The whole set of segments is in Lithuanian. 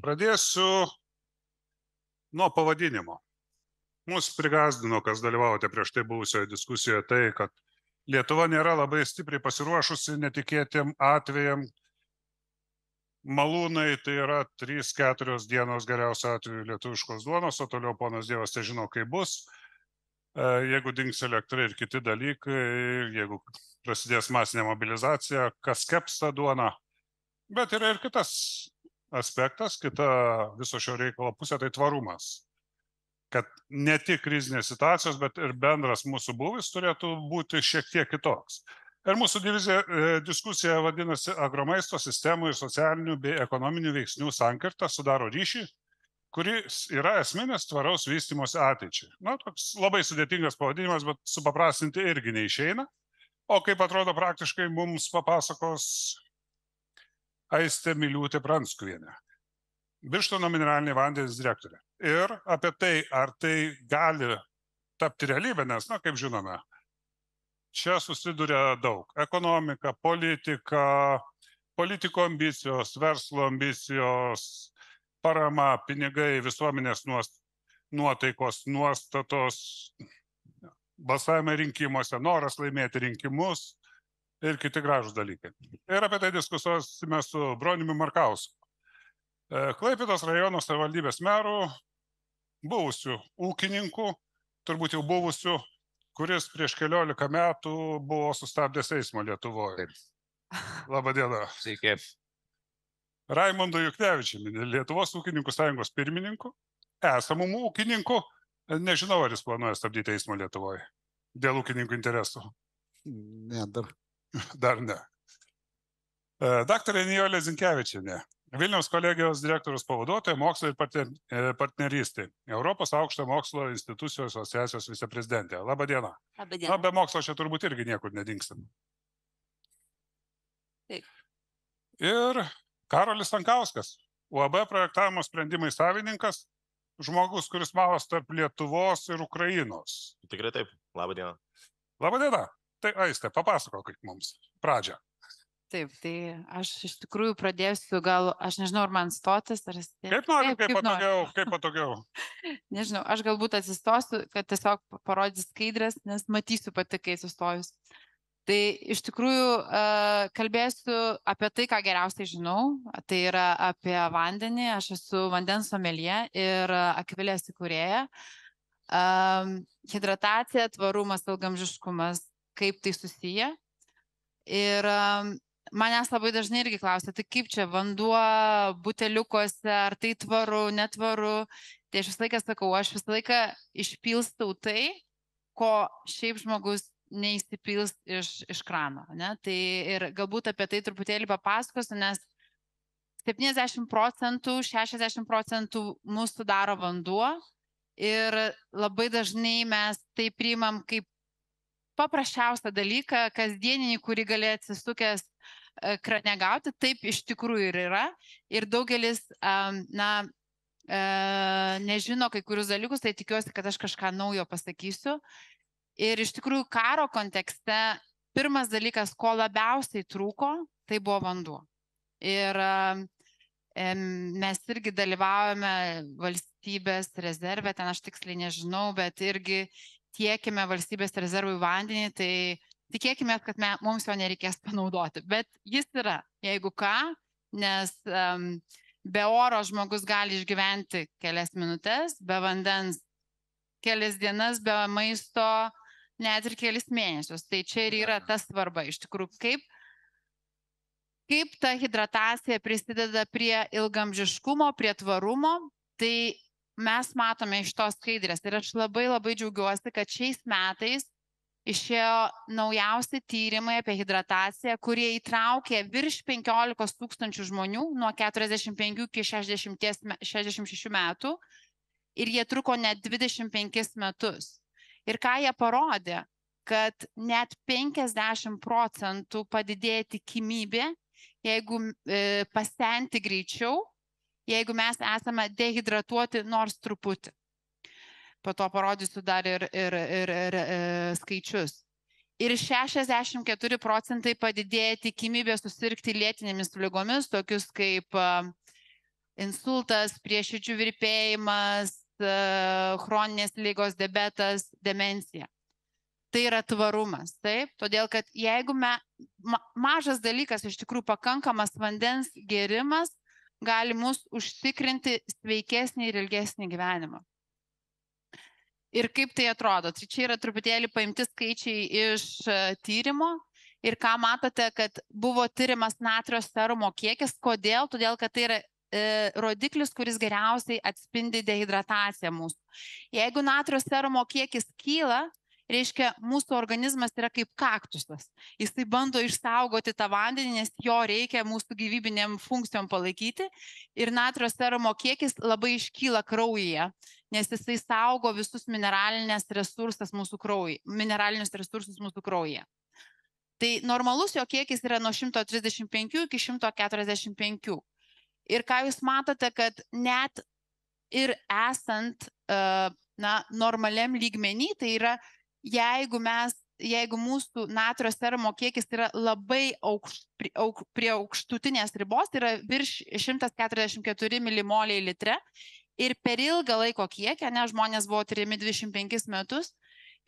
Pradėsiu nuo pavadinimo. Mus prigazdino, kas dalyvavote prieš tai buvusioje diskusijoje, tai, kad Lietuva nėra labai stipriai pasiruošusi netikėtiem atvejam. Malūnai tai yra 3-4 dienos geriausio atveju lietuviškos duonos, o toliau ponas Dievas tai žino, kaip bus. Jeigu dings elektra ir kiti dalykai, jeigu prasidės masinė mobilizacija, kas keps tą duoną. Bet yra ir kitas aspektas, kita viso šio reikalo pusė, tai tvarumas. Kad ne tik krizinės situacijos, bet ir bendras mūsų buvis turėtų būti šiek tiek kitoks. Ir mūsų diskusija vadinasi agromaisto sistemų ir socialinių bei ekonominių veiksnių sankirta sudaro ryšį, kuris yra esminis tvaraus vystymosi ateičiai. Na, toks labai sudėtingas pavadinimas, bet supaprastinti irgi neišeina. O kaip atrodo praktiškai, mums papasakos Aistė Miliūtė Pranskuvienė, Birštono mineraliniai vandenys direktorė. Ir apie tai, ar tai gali tapti realybę, nes, na, kaip žinome, čia susiduria daug. Ekonomika, politika, politikų ambicijos, verslo ambicijos, parama, pinigai, visuomenės nuotaikos, nuostatos, balsavimai rinkimuose, noras laimėti rinkimus ir kiti gražūs dalykai. Ir apie tai diskusuosime su Broniumi Markausku, Klaipėdos rajono savivaldybės merų, buvusių ūkininkų, turbūt jau buvusių, kuris prieš 14 metų buvo sustabdęs eismo Lietuvoje. Labą dieną. Sveiki. Raimondu Juknevičiumi, Lietuvos ūkininkų sąjungos pirmininku, esamų ūkininkų, nežinau, ar jis planuoja stabdyti eismo Lietuvoje dėl ūkininkų interesų. Ne, Dar ne. Daktarė Nijolė Zinkevičienė, Vilniaus kolegijos direktorius pavaduotoja, mokslo ir partnerystė, Europos aukštojo mokslo institucijų asociacijos viceprezidentė. Labą dieną. Labą dieną. Na, be mokslo čia turbūt irgi niekur nedingsim. Taip. Ir Karolis Stankauskas, UAB projektavimo sprendimai savininkas, žmogus, kuris malas tarp Lietuvos ir Ukrainos. Tikrai taip. Labą dieną. Labą dieną. Tai Aistė, papasakok mums pradžią. Taip, tai aš iš tikrųjų pradėsiu, gal, aš nežinau, ar man stotis, ar... Kaip nori, kaip patogiau. Nežinau, aš galbūt atsistosiu, kad tiesiog parodys skaidrės, nes matysiu pati, kai sustojus. Tai iš tikrųjų kalbėsiu apie tai, ką geriausiai žinau, tai yra apie vandenį, aš esu vandens someljė ir akvilės įkūrėja. Hidratacija, tvarumas, ilgamžiškumas, kaip tai susiję. Ir manęs labai dažnai irgi klausia, tai kaip čia vanduo buteliukuose, ar tai tvaru, netvaru. Tai aš visą laiką sakau, aš visą laiką išpilstau tai, ko šiaip žmogus neįsipils iš krano. Ne? Tai ir galbūt apie tai truputėlį papasakosiu, nes 70%, 60% mūsų daro vanduo ir labai dažnai mes tai priimam kaip paprasčiausią dalyką, kasdieninį, kurį gali atsisukęs krane gauti, taip iš tikrųjų ir yra. Ir daugelis, nežino kai kurius dalykus, tai tikiuosi, kad aš kažką naujo pasakysiu. Ir iš tikrųjų karo kontekste pirmas dalykas, ko labiausiai trūko, tai buvo vanduo. Ir mes irgi dalyvaujame valstybės rezerve, ten aš tiksliai nežinau, bet irgi tiekime valstybės rezervui vandenį, tai tikėkime, kad mums jo nereikės panaudoti. Bet jis yra, jeigu ką, nes be oro žmogus gali išgyventi kelias minutės, be vandens kelias dienas, be maisto net ir kelis mėnesius. Tai čia ir yra ta svarba. Iš tikrųjų, kaip ta hidratacija prisideda prie ilgamžiškumo, prie tvarumo, tai mes matome iš tos skaidrės. Ir aš labai džiaugiuosi, kad šiais metais išėjo naujausi tyrimai apie hidrataciją, kurie įtraukė virš 15 000 žmonių nuo 45 iki 66 metų ir jie truko net 25 metus. Ir ką jie parodė, kad net 50% padidėja tikimybė, jeigu pasenti greičiau, jeigu mes esame dehidratuoti nors truputį. Po to parodysiu dar ir skaičius. Ir 64% padidėja tikimybė susirgti lėtinėmis ligomis, tokius kaip insultas, prieširdžių virpėjimas, chroninės ligos, diabetas, demencija. Tai yra tvarumas, taip? Todėl, kad jeigu mažas dalykas, iš tikrųjų pakankamas vandens gėrimas, gali mus užtikrinti sveikesnį ir ilgesnį gyvenimą. Ir kaip tai atrodo? Tai čia yra truputėlį paimti skaičiai iš tyrimo. Ir ką matote, kad buvo tyrimas natrio serumo kiekis. Kodėl? Todėl, kad tai yra rodiklis, kuris geriausiai atspindi dehidrataciją mūsų. Jeigu natrio serumo kiekis kyla, reiškia, mūsų organizmas yra kaip kaktusas. Jisai bando išsaugoti tą vandenį, nes jo reikia mūsų gyvybinėm funkcijom palaikyti. Ir natrio serumo kiekis labai iškyla kraujyje, nes jisai saugo visus mineralinius resursus mūsų kraujyje. Tai normalus jo kiekis yra nuo 135 iki 145. Ir ką jūs matote, kad net ir esant normaliam lygmenį, tai yra, jeigu mūsų natrio serumo kiekis yra labai prie aukštutinės ribos, tai yra virš 144 milimoliai litre, ir per ilgą laiko kiekį, žmonės buvo tiriami 25 metus,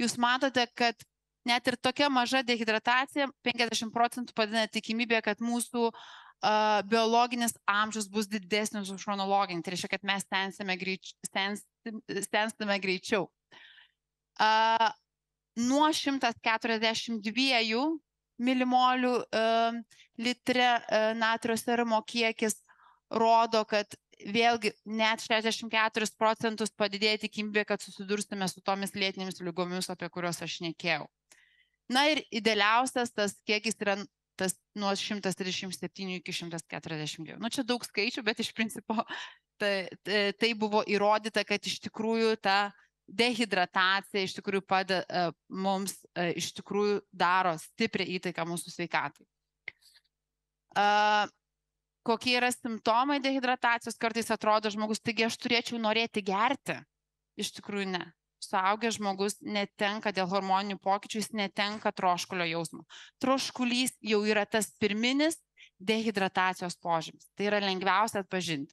jūs matote, kad net ir tokia maža dehidratacija 50% padidina tikimybę, kad mūsų biologinis amžius bus didesnis už chronologinį. Tai reiškia, kad mes sensime greičiau. Nuo 142 milimolių litre natrio serumo kiekis rodo, kad vėlgi net 64% padidėja tikimybė, kad susidursime su tomis lėtinėmis lygomis, apie kuriuos aš šnekėjau. Na ir idealiausias tas kiekis yra tas nuo 137 iki 142. Čia daug skaičių, bet iš principo tai buvo įrodyta, kad iš tikrųjų ta dehidratacija iš tikrųjų padeda mums, iš tikrųjų daro stiprią įtaiką mūsų sveikatai. Kokie yra simptomai dehidratacijos? Kartais atrodo žmogus, taigi aš turėčiau norėti gerti. Iš tikrųjų ne. Suaugęs žmogus netenka dėl hormoninių pokyčių, jis netenka troškulio jausmo. Troškulys jau yra tas pirminis dehidratacijos požymis. Tai yra lengviausia atpažinti.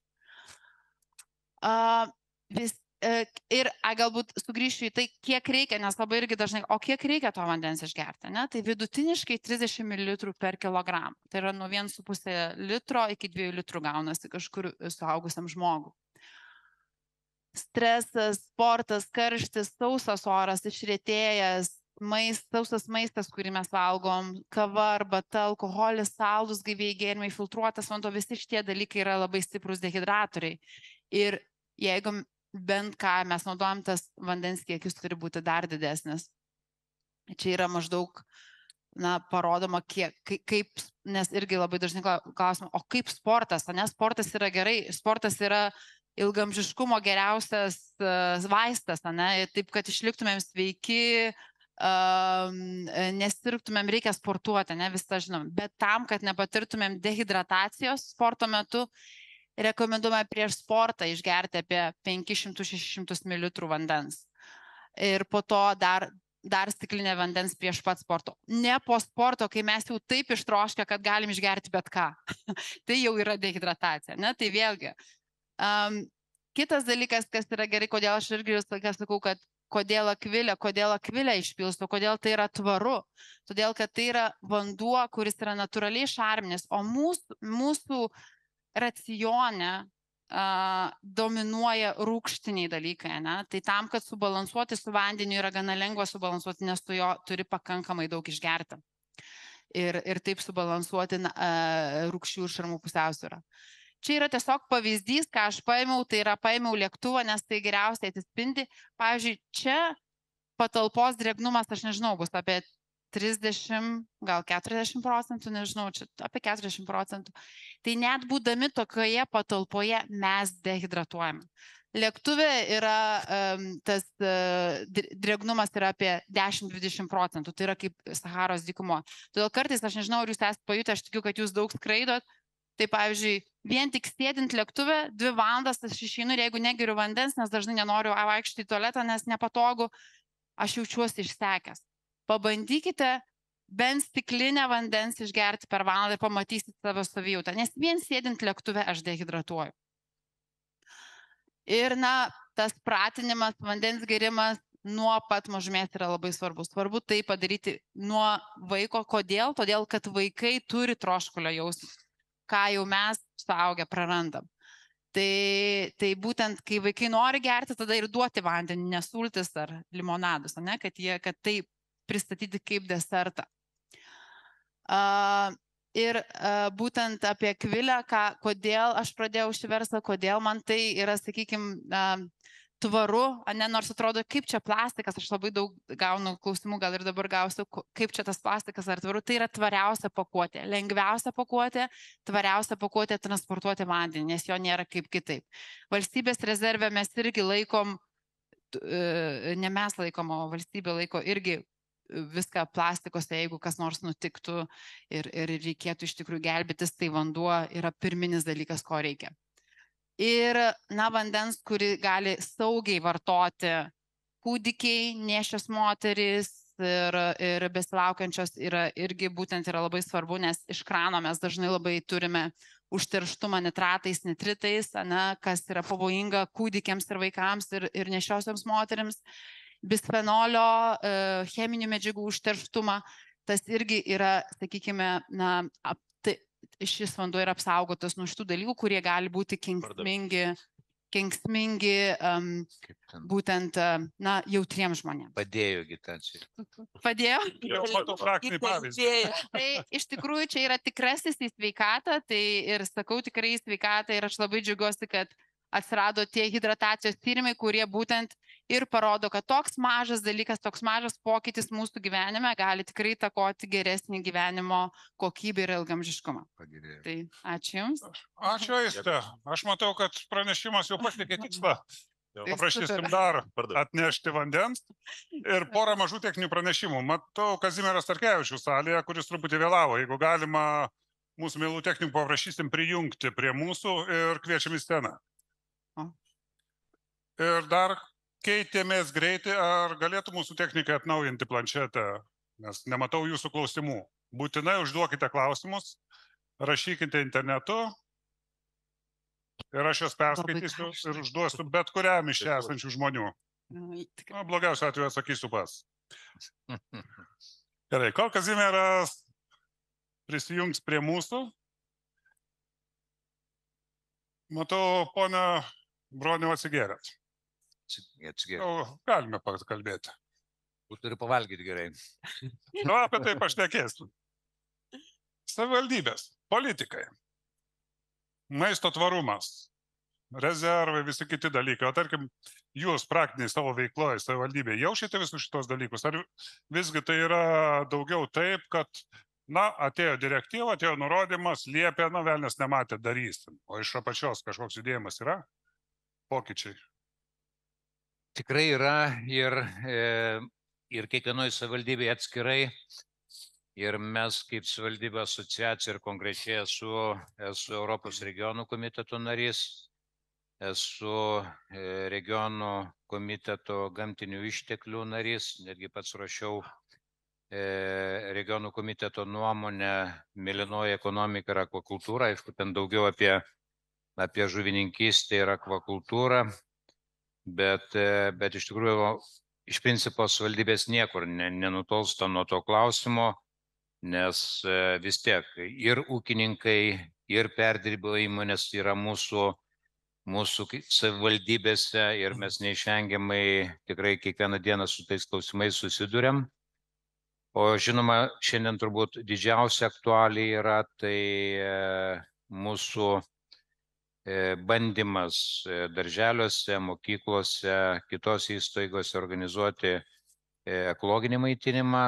Ir galbūt sugrįšiu į tai, kiek reikia, nes labai irgi dažnai, o kiek reikia to vandens išgerti, ne? Tai vidutiniškai 30 ml per kilogramą. Tai yra nuo 1,5 litro iki 2 litrų gaunasi kažkur suaugusiam žmogui. Stresas, sportas, karštis, sausas oras, išretėjęs, sausas maistas, kurį mes valgom, kava, arbata, alkoholis, saldūs gaiviai gėrimai, filtruotas vanduo, visi šitie dalykai yra labai stiprus dehidratoriai. Ir jeigu bent ką mes naudojam, tas vandens kiekis turi būti dar didesnis. Čia yra maždaug, parodoma, kaip, nes irgi labai dažnai klausimą, o kaip sportas, nes sportas yra gerai, sportas yra ilgamžiškumo geriausias vaistas, taip, kad išliktumėm sveiki, nesirgtumėm, reikia sportuoti, visą žinom. Bet tam, kad nepatirtumėm dehidratacijos sporto metu, rekomenduojame prieš sportą išgerti apie 500-600 ml vandens. Ir po to dar stiklinė vandens prieš pat sporto. Ne po sporto, kai mes jau taip ištroškę, kad galim išgerti bet ką. Tai jau yra dehidratacija. Tai vėlgi. Kitas dalykas, kas yra gerai, kodėl aš irgi sakau, kad kodėl akvilę išpilsto, kodėl tai yra tvaru. Todėl, kad tai yra vanduo, kuris yra natūraliai šarminis, o mūsų racione dominuoja rūgštiniai dalykai. Tai tam, kad subalansuoti su vandeniu yra gana lengva subalansuoti, nes tu jo turi pakankamai daug išgerti. Ir taip subalansuoti rūgščių ir šarmų pusiausvyrą. Čia yra tiesiog pavyzdys, ką aš paėmiau, tai yra paėmiau lėktuvą, nes tai geriausiai atsispindi. Pavyzdžiui, čia patalpos drėgnumas, aš nežinau, bus apie 30, gal 40%, nežinau, čia apie 40%. Tai net būdami tokioje patalpoje mes dehidratuojame. Lėktuve yra tas drėgnumas yra apie 10-20%, tai yra kaip Saharos dykumo. Todėl kartais, aš nežinau, ar jūs esate pajutę, aš tikiu, kad jūs daug skraidot. Tai pavyzdžiui, vien tik sėdint lėktuve, 2 valandas aš išeinu ir jeigu negeriu vandens, nes dažnai nenoriu vaikščioti į tualetą, nes nepatogu, aš jaučiuosi išsekęs. Pabandykite bent stiklinę vandens išgerti per valandą ir pamatysite savo savijautą, nes vien sėdint lėktuve aš dehidratuoju. Ir, tas pratinimas, vandens gerimas nuo pat mažumės yra labai svarbus. Svarbu tai padaryti nuo vaiko. Kodėl? Todėl, kad vaikai turi troškulio jausmą, ką jau mes suaugę prarandam. Tai būtent, kai vaikai nori gerti, tada ir duoti vandenį, nesultis ar limonadus, kad tai pristatyti kaip desertą. Ir būtent apie Akvilę, kodėl aš pradėjau šį verslą, kodėl man tai yra, sakykime, tvaru, nors atrodo, kaip čia plastikas, aš labai daug gaunu klausimų, gal ir dabar gausiu, kaip čia tas plastikas ar tvaru, tai yra tvariausia pakuotė, lengviausia pakuotė, tvariausia pakuotė transportuoti vandenį, nes jo nėra kaip kitaip. Valstybės rezervę mes irgi laikom, ne mes laikom, o valstybė laiko irgi viską plastikose, jeigu kas nors nutiktų ir reikėtų iš tikrųjų gelbėtis, tai vanduo yra pirminis dalykas, ko reikia. Ir, vandens, kurį gali saugiai vartoti kūdikiai, nėščios moterys ir besilaukiančios irgi būtent yra labai svarbu, nes iš krano mes dažnai labai turime užterštumą nitratais, nitritais, kas yra pavojinga kūdikiams ir vaikams ir neščiosioms moterims. Bisfenolio, cheminių medžiagų užterštumą, tas irgi yra, sakykime, šis vanduo yra apsaugotas nuo šitų dalykų, kurie gali būti kenksmingi būtent, jautriems žmonėms. Padėjo Gitačiai. Padėjo? Jau matau praktinį pavyzdį. Tai iš tikrųjų čia yra tikrasis į sveikatą, tai ir sakau tikrai į sveikatą ir aš labai džiaugiuosi, kad atsirado tie hidratacijos tyrimai, kurie būtent ir parodo, kad toks mažas dalykas, toks mažas pokytis mūsų gyvenime gali tikrai įtakoti geresnį gyvenimo kokybę ir ilgamžiškumą. Tai ačiū Jums. Ačiū, Aiste. Aš matau, kad pranešimas jau pasiekė tikslą. Paprašysim dar atnešti vandens ir porą mažų techninių pranešimų. Matau Kazimieras Starkevičius salėje, kuris truputį vėlavo. Jeigu galima, mūsų mielų technikų paprašysim prijungti prie mūsų ir kviečiam į sceną. Ir dar keitėmės greitai, ar galėtų mūsų technikai atnaujinti planšetę, nes nematau jūsų klausimų. Būtinai užduokite klausimus, rašykite internetu ir aš jas perskaitysiu ir užduosiu bet kuriam iš čia esančių žmonių. Blogiausiu atveju atsakysiu pats. Gerai, kol Kazimieras prisijungs prie mūsų, matau, ponia Broniau, atsigėrėt. Galime pakalbėti. Turi pavalgyti gerai. Apie tai pašnekėsiu. Savivaldybės, politikai, maisto tvarumas, rezervai, visi kiti dalykai. O tarkim, jūs praktiniai savo veikloje savivaldybėje jaučiate visus šitos dalykus? Ar visgi tai yra daugiau taip, kad, atėjo direktyva, atėjo nurodymas, liepė, velnias nematė, darysim. O iš apačios kažkoks judėjimas yra? Pokyčiai. Tikrai yra ir kiekvienoje savivaldybėje atskirai. Ir mes kaip savivaldybė asociacija ir konkrečiai esu Europos regionų komiteto narys, esu regionų komiteto gamtinių išteklių narys, netgi pats ruošiau regionų komiteto nuomonę mėlynoji ekonomika ir akvakultūra, aišku, ten daugiau apie žuvininkystę ir akvakultūrą, bet iš tikrųjų, iš principo, savivaldybės niekur nenutolsta nuo to klausimo, nes vis tiek ir ūkininkai, ir perdirbimo įmonės yra mūsų savivaldybėse ir mes neišvengiamai tikrai kiekvieną dieną su tais klausimais susiduriam. O žinoma, šiandien turbūt didžiausia aktualija yra tai mūsų bandymas darželiuose, mokyklose, kitose įstaigose organizuoti ekologinį maitinimą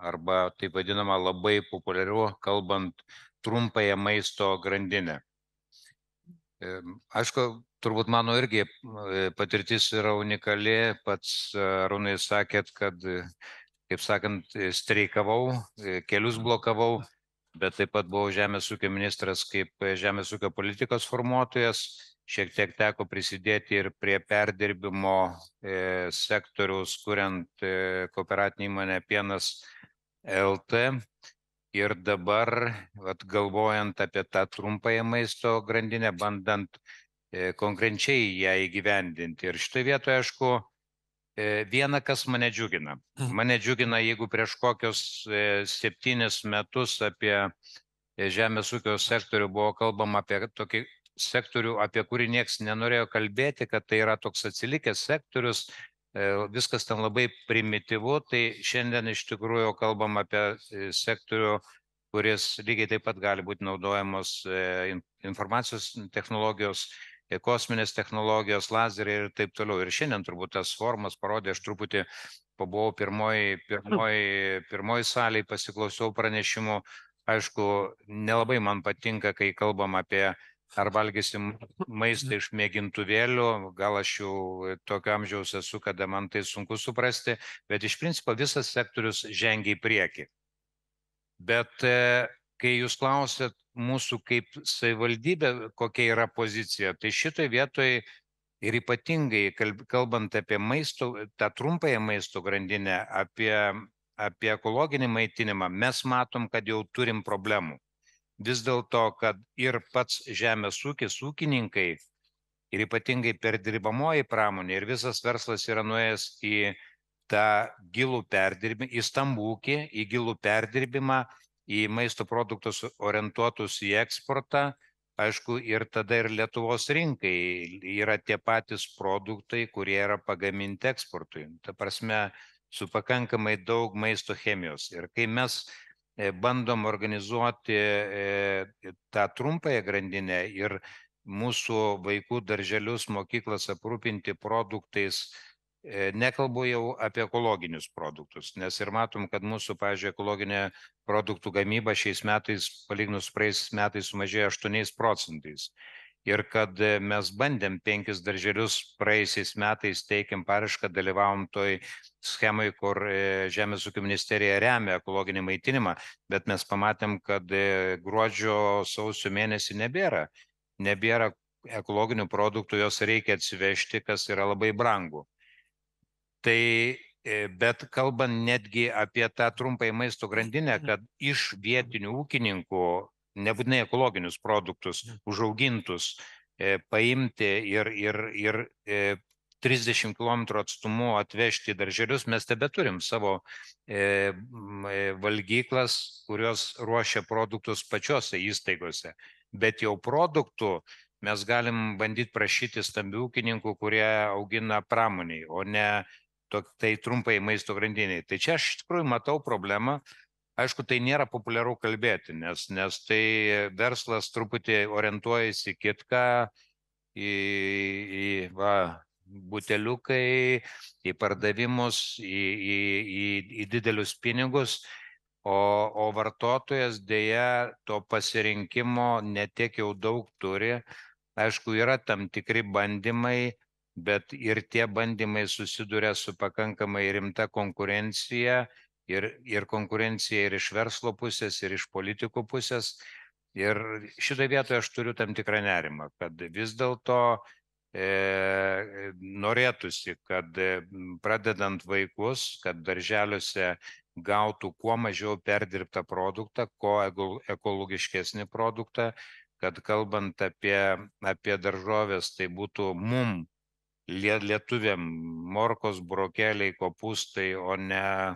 arba taip vadinamą labai populiaru, kalbant, trumpąją maisto grandinę. Aišku, turbūt mano irgi patirtis yra unikali, pats Arūnai sakėt, kad, kaip sakant, streikavau, kelius blokavau, bet taip pat buvau žemės ūkio ministras kaip žemės ūkio politikos formuotojas, šiek tiek teko prisidėti ir prie perdirbimo sektoriaus, kuriant kooperatinę įmonę Pienas LT. Ir dabar, galvojant apie tą trumpąją maisto grandinę, bandant konkrečiai ją įgyvendinti. Ir šitoje vietoje, aišku, viena, kas mane džiugina. Mane džiugina, jeigu prieš kokius 7 metus apie žemės ūkio sektorių buvo kalbama apie tokį sektorių, apie kurį nieks nenorėjo kalbėti, kad tai yra toks atsilikęs sektorius, viskas ten labai primityvu, tai šiandien iš tikrųjų kalbam apie sektorių, kuris lygiai taip pat gali būti naudojamos informacijos technologijos, kosminės technologijos, lazeriai ir taip toliau. Ir šiandien turbūt tas formas parodė, aš truputį pabuvau pirmoj salėje, pasiklausiau pranešimų. Aišku, nelabai man patinka, kai kalbam apie ar valgysim maistą iš mėgintuvėlių, gal aš jau tokio amžiaus esu, kada man tai sunku suprasti, bet iš principo visas sektorius žengia į priekį. Bet kai jūs klausėt mūsų kaip savivaldybė, kokia yra pozicija, tai šitoje vietoje ir ypatingai kalbant apie maisto, tą trumpąją maisto grandinę, apie ekologinį maitinimą, mes matom, kad jau turim problemų. Vis dėlto, kad ir pats žemės ūkis, ūkininkai ir ypatingai perdirbamoji pramonė ir visas verslas yra nuėjęs į tą gilų perdirbimą, į stambų ūkį, į gilų perdirbimą, į maisto produktus orientuotus į eksportą. Aišku, ir tada ir Lietuvos rinkai yra tie patys produktai, kurie yra pagaminti eksportui. Ta prasme, su pakankamai daug maisto chemijos. Ir kai mes bandom organizuoti tą trumpąją grandinę ir mūsų vaikų darželius, mokyklas aprūpinti produktais, nekalbu jau apie ekologinius produktus, nes ir matom, kad mūsų, pavyzdžiui, ekologinė produktų gamyba šiais metais, palyginus praeisiais metais, sumažėjo 8%. Ir kad mes bandėm 5 darželius praeisiais metais, teikėm paraišką, dalyvavom toj schemai, kur Žemės ūkio ministerija remia ekologinį maitinimą, bet mes pamatėm, kad gruodžio, sausio mėnesį nebėra ekologinių produktų, jos reikia atsivežti, kas yra labai brangu. Tai, bet kalbant netgi apie tą trumpąją maisto grandinę, kad iš vietinių ūkininkų, nebūtinai ekologinius produktus, užaugintus, paimti ir 30 km atstumu atvežti į darželius, mes tebeturim savo valgyklas, kurios ruošia produktus pačiose įstaigose. Bet jau produktų mes galim bandyti prašyti stambių ūkininkų, kurie augina pramoniai, o ne tai trumpai maisto grandiniai. Tai čia aš iš tikrųjų matau problemą. Aišku, tai nėra populiaru kalbėti, nes tai verslas truputį orientuojasi kitką, į buteliukai, į pardavimus, į didelius pinigus, o vartotojas dėja to pasirinkimo netiek jau daug turi. Aišku, yra tam tikri bandymai, bet ir tie bandymai susiduria su pakankamai rimta konkurencija ir konkurencija ir iš verslo pusės, ir iš politikų pusės. Ir šitoje vietoje aš turiu tam tikrą nerimą, kad vis dėlto norėtųsi, kad pradedant vaikus, kad darželiuose gautų kuo mažiau perdirbtą produktą, kuo ekologiškesnį produktą, kad kalbant apie daržovės, tai būtų mum lietuviam morkos, brokeliai, kopūstai, o ne,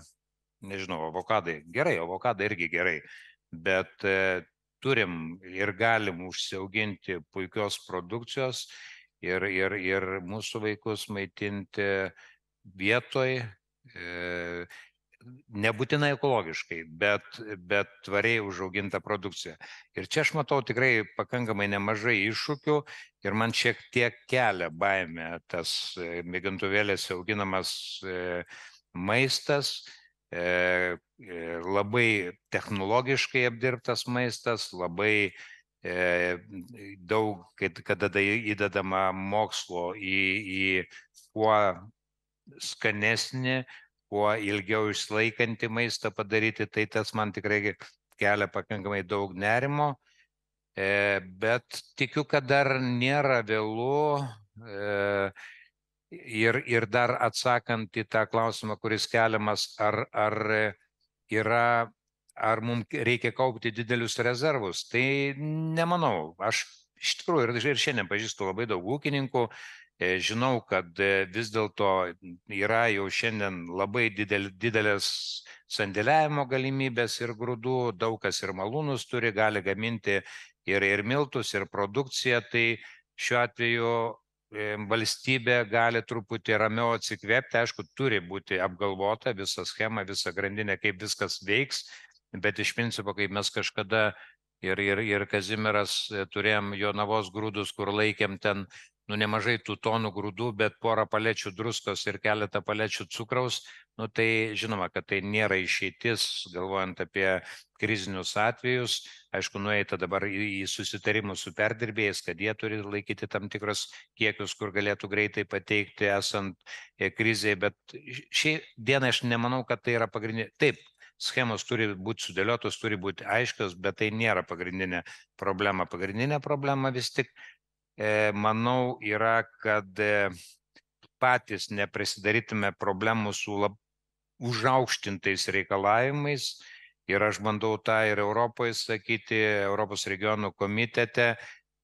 nežinau, avokadai. Gerai, avokadai irgi gerai, bet turim ir galim užsiauginti puikios produkcijos ir mūsų vaikus maitinti vietoj, nebūtinai ekologiškai, bet tvariai užaugintą produkciją. Ir čia aš matau tikrai pakankamai nemažai iššūkių ir man šiek tiek kelia baimę tas mėgintuvėlėse auginamas maistas, labai technologiškai apdirbtas maistas, labai daug, kada įdedama mokslo į kuo skanesnį, kuo ilgiau išlaikantį maistą padaryti, tai tas man tikrai kelia pakankamai daug nerimo, bet tikiu, kad dar nėra vėlu ir dar atsakant į tą klausimą, kuris keliamas, ar mums reikia kaupti didelius rezervus, tai nemanau. Aš iš tikrųjų ir šiandien pažįstu labai daug ūkininkų, žinau, kad vis dėlto yra jau šiandien labai didelės sandėliavimo galimybės ir grūdų, daug kas ir malūnus turi, gali gaminti ir miltus, ir produkciją, tai šiuo atveju valstybė gali truputį ramiau atsikvėpti, aišku, turi būti apgalvota visa schema, visa grandinė, kaip viskas veiks, bet iš principo, kaip mes kažkada ir Kazimieras turėjom Jonavos grūdus, kur laikėm ten nemažai tų tonų grūdų, bet porą palečių druskos ir keletą palečių cukraus, tai žinoma, kad tai nėra išeitis, galvojant apie krizinius atvejus. Aišku, nueita dabar į susitarimus su perdirbėjais, kad jie turi laikyti tam tikros kiekius, kur galėtų greitai pateikti esant krizėje, bet šiai dienai aš nemanau, kad tai yra pagrindinė. Taip, schemos turi būti sudėliotos, turi būti aiškios, bet tai nėra pagrindinė problema. Pagrindinė problema vis tik, manau, yra, kad patys neprisidarytume problemų su užaukštintais reikalavimais. Ir aš bandau tą ir Europoje sakyti, Europos regionų komitete.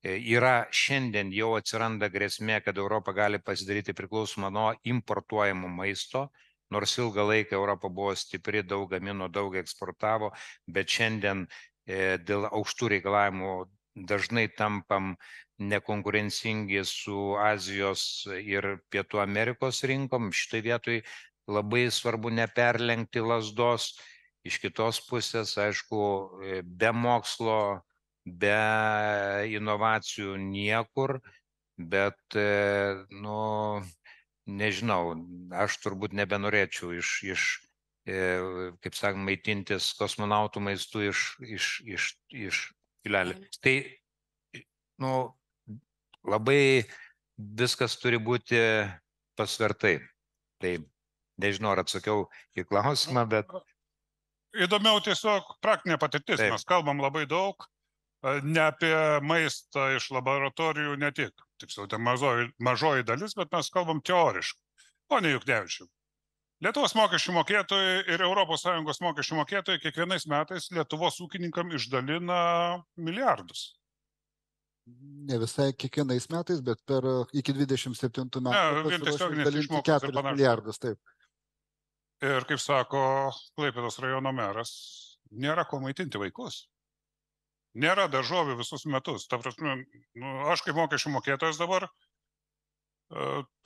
Yra šiandien jau atsiranda grėsmė, kad Europa gali pasidaryti priklausomą nuo importuojamo maisto. Nors ilgą laiką Europa buvo stipri, daug gamino, daug eksportavo, bet šiandien dėl aukštų reikalavimų dažnai tampam nekonkurencingi su Azijos ir Pietų Amerikos rinkom. Šitoj vietoj labai svarbu neperlenkti lazdos. Iš kitos pusės, aišku, be mokslo, be inovacijų niekur, bet, nežinau, aš turbūt nebenorėčiau kaip sakant, maitintis kosmonautų maistu iš pilelį. Tai, labai viskas turi būti pasvertai. Tai nežinau, ar atsakiau į klausimą, bet... Įdomiau tiesiog praktinė patirtis. Taip. Mes kalbam labai daug, ne apie maistą iš laboratorijų, ne tik. Tiksliau, tai mažoji dalis, bet mes kalbam teoriškai. Pone Juknevičiau, Lietuvos mokesčių mokėtojai ir ES mokesčių mokėtojai kiekvienais metais Lietuvos ūkininkam išdalina milijardus. Ne visai kiekvienais metais, bet iki 27 metų vien tiesioginės dalinti išmokos ir 4 panašiai. milijardus, taip. Ir kaip sako Klaipėdos rajono meras, nėra ko maitinti vaikus. Nėra daržovių visus metus. Ta prasme, aš kaip mokesčių mokėtojas dabar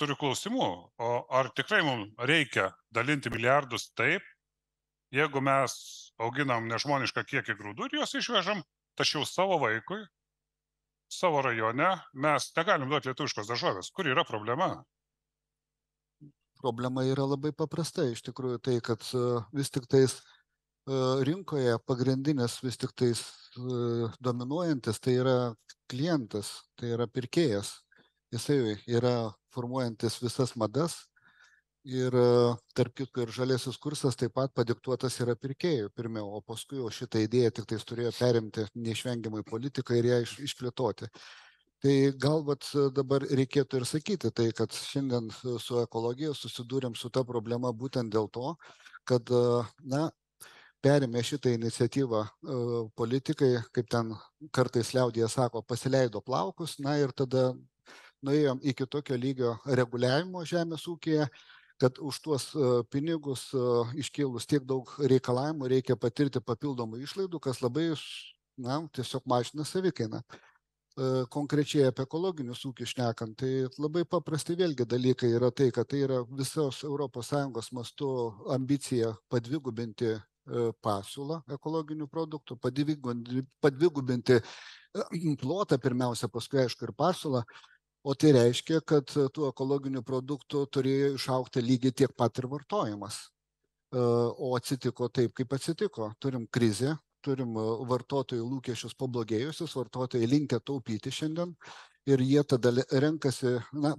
turiu klausimų. O ar tikrai mums reikia dalinti milijardus taip, jeigu mes auginam nežmonišką kiekį grūdų ir juos išvežam, tačiau savo vaikui, savo rajone mes negalim duoti lietuviškos daržovės. Kur yra problema? Problema yra labai paprasta, iš tikrųjų tai, kad vis tik tais rinkoje pagrindinis, vis tik tais dominuojantis, tai yra klientas, tai yra pirkėjas. Jisai yra formuojantis visas madas ir tarp kitko ir žalėsis kursas taip pat padiktuotas yra pirkėjų pirmiau, o paskui šitą idėją tik tais turėjo perimti neišvengiamai politiką ir ją išplėtoti. Tai galbūt dabar reikėtų ir sakyti tai, kad šiandien su ekologija susidūrėm su ta problema būtent dėl to, kad perėmė šitą iniciatyvą politikai, kaip ten kartais liaudyje sako, pasileido plaukus, ir tada nuėjom iki tokio lygio reguliavimo žemės ūkyje, kad už tuos pinigus iškėlus tiek daug reikalavimų reikia patirti papildomų išlaidų, kas labai tiesiog mažina savikainą. Konkrečiai apie ekologinius ūkius šnekant, tai labai paprastai vėlgi dalykai yra tai, kad tai yra visos ES mastu ambicija padvigubinti pasiūlą ekologinių produktų, padvigubinti plotą pirmiausia, paskui aišku ir pasiūlą, o tai reiškia, kad tų ekologinių produktų turėjo išaugti lygiai tiek pat ir vartojimas. O atsitiko taip, kaip atsitiko. Turim krizę, turim vartotojų lūkesčius pablogėjusius, vartotojai linkę taupyti šiandien ir jie tada renkasi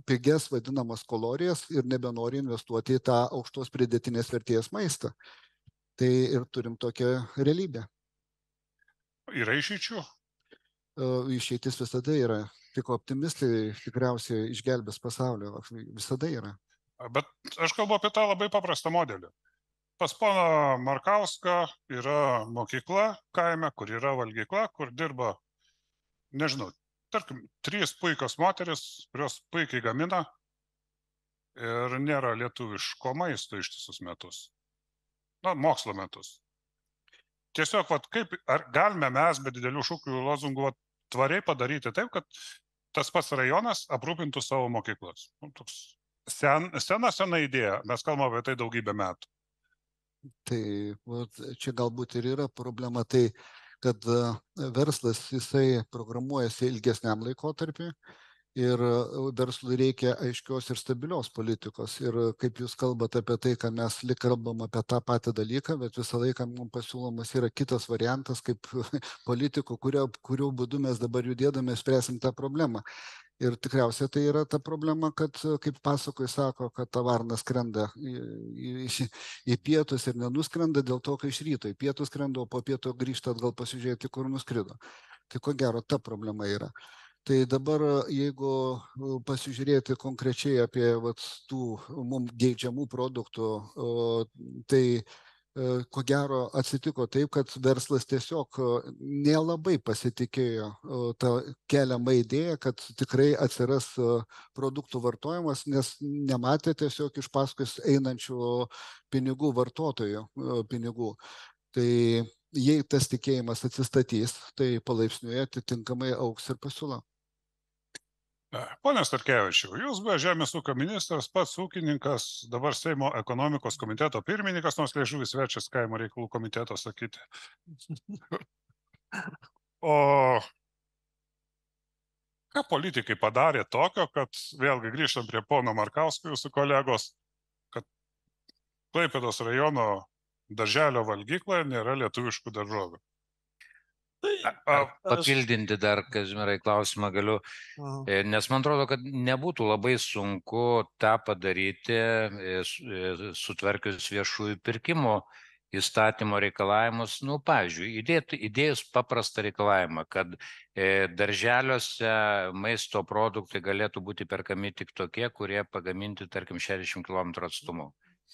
pigias vadinamas kalorijas ir nebenori investuoti į tą aukštos pridėtinės vertės maistą. Tai ir turim tokią realybę. Yra išeičių? Išeitis visada yra. Tik optimistai tikriausiai išgelbės pasaulio. Visada yra. Bet aš kalbu apie tą labai paprastą modelį. Pas poną Markauską yra mokykla kaime, kur yra valgykla, kur dirba, nežinau, tarkim, 3 puikios moteris, kurios puikiai gamina ir nėra lietuviško maisto ištisus metus. Na, mokslo metus. Tiesiog, ar galime mes be didelių šūkių lozungų tvariai padaryti taip, kad tas pats rajonas aprūpintų savo mokyklas. Toks sena idėja, mes kalbame apie tai daugybę metų. Tai čia galbūt ir yra problema, tai kad verslas jisai programuojasi ilgesniam laikotarpiui ir verslui reikia aiškios ir stabilios politikos. Ir kaip jūs kalbate apie tai, kad mes lyg kalbam apie tą patį dalyką, bet visą laiką mums pasiūlomas yra kitas variantas, kaip politikų, kurio būdu mes dabar judėdami spręsim tą problemą. Ir tikriausiai tai yra ta problema, kad, kaip pasakoj sako, kad ta varna skrenda į pietus ir nenuskrenda dėl to, kai iš ryto į pietus skrenda, o po pietų grįžta atgal pasižiūrėti, kur nuskrido. Tai ko gero ta problema yra. Tai dabar, jeigu pasižiūrėti konkrečiai apie tų mums geidžiamų produktų, tai ko gero atsitiko taip, kad verslas tiesiog nelabai pasitikėjo tą keliamą idėją, kad tikrai atsiras produktų vartojimas, nes nematė tiesiog iš paskui einančių pinigų vartotojų pinigų. Tai jei tas tikėjimas atsistatys, tai palaipsniui atitinkamai augs ir pasiūla. Pone Starkevičiau, jūs buvo Žemės ūkio ministras, pats ūkininkas, dabar Seimo ekonomikos komiteto pirmininkas, nors liežuvis svečias kaimo reikalų komiteto sakyti. O ką politikai padarė tokio, kad vėlgi grįžtam prie pono Markausko, jūsų kolegos, kad Klaipėdos rajono darželio valgykloje nėra lietuviškų daržovių? Papildinti dar, Kazimierai, klausimą galiu, nes man atrodo, kad nebūtų labai sunku tą padaryti sutvarkius viešųjų pirkimų įstatymo reikalavimus. Pavyzdžiui, įdėjus paprastą reikalavimą, kad darželiuose maisto produktai galėtų būti perkami tik tokie, kurie pagaminti, tarkim, 60 km atstumu.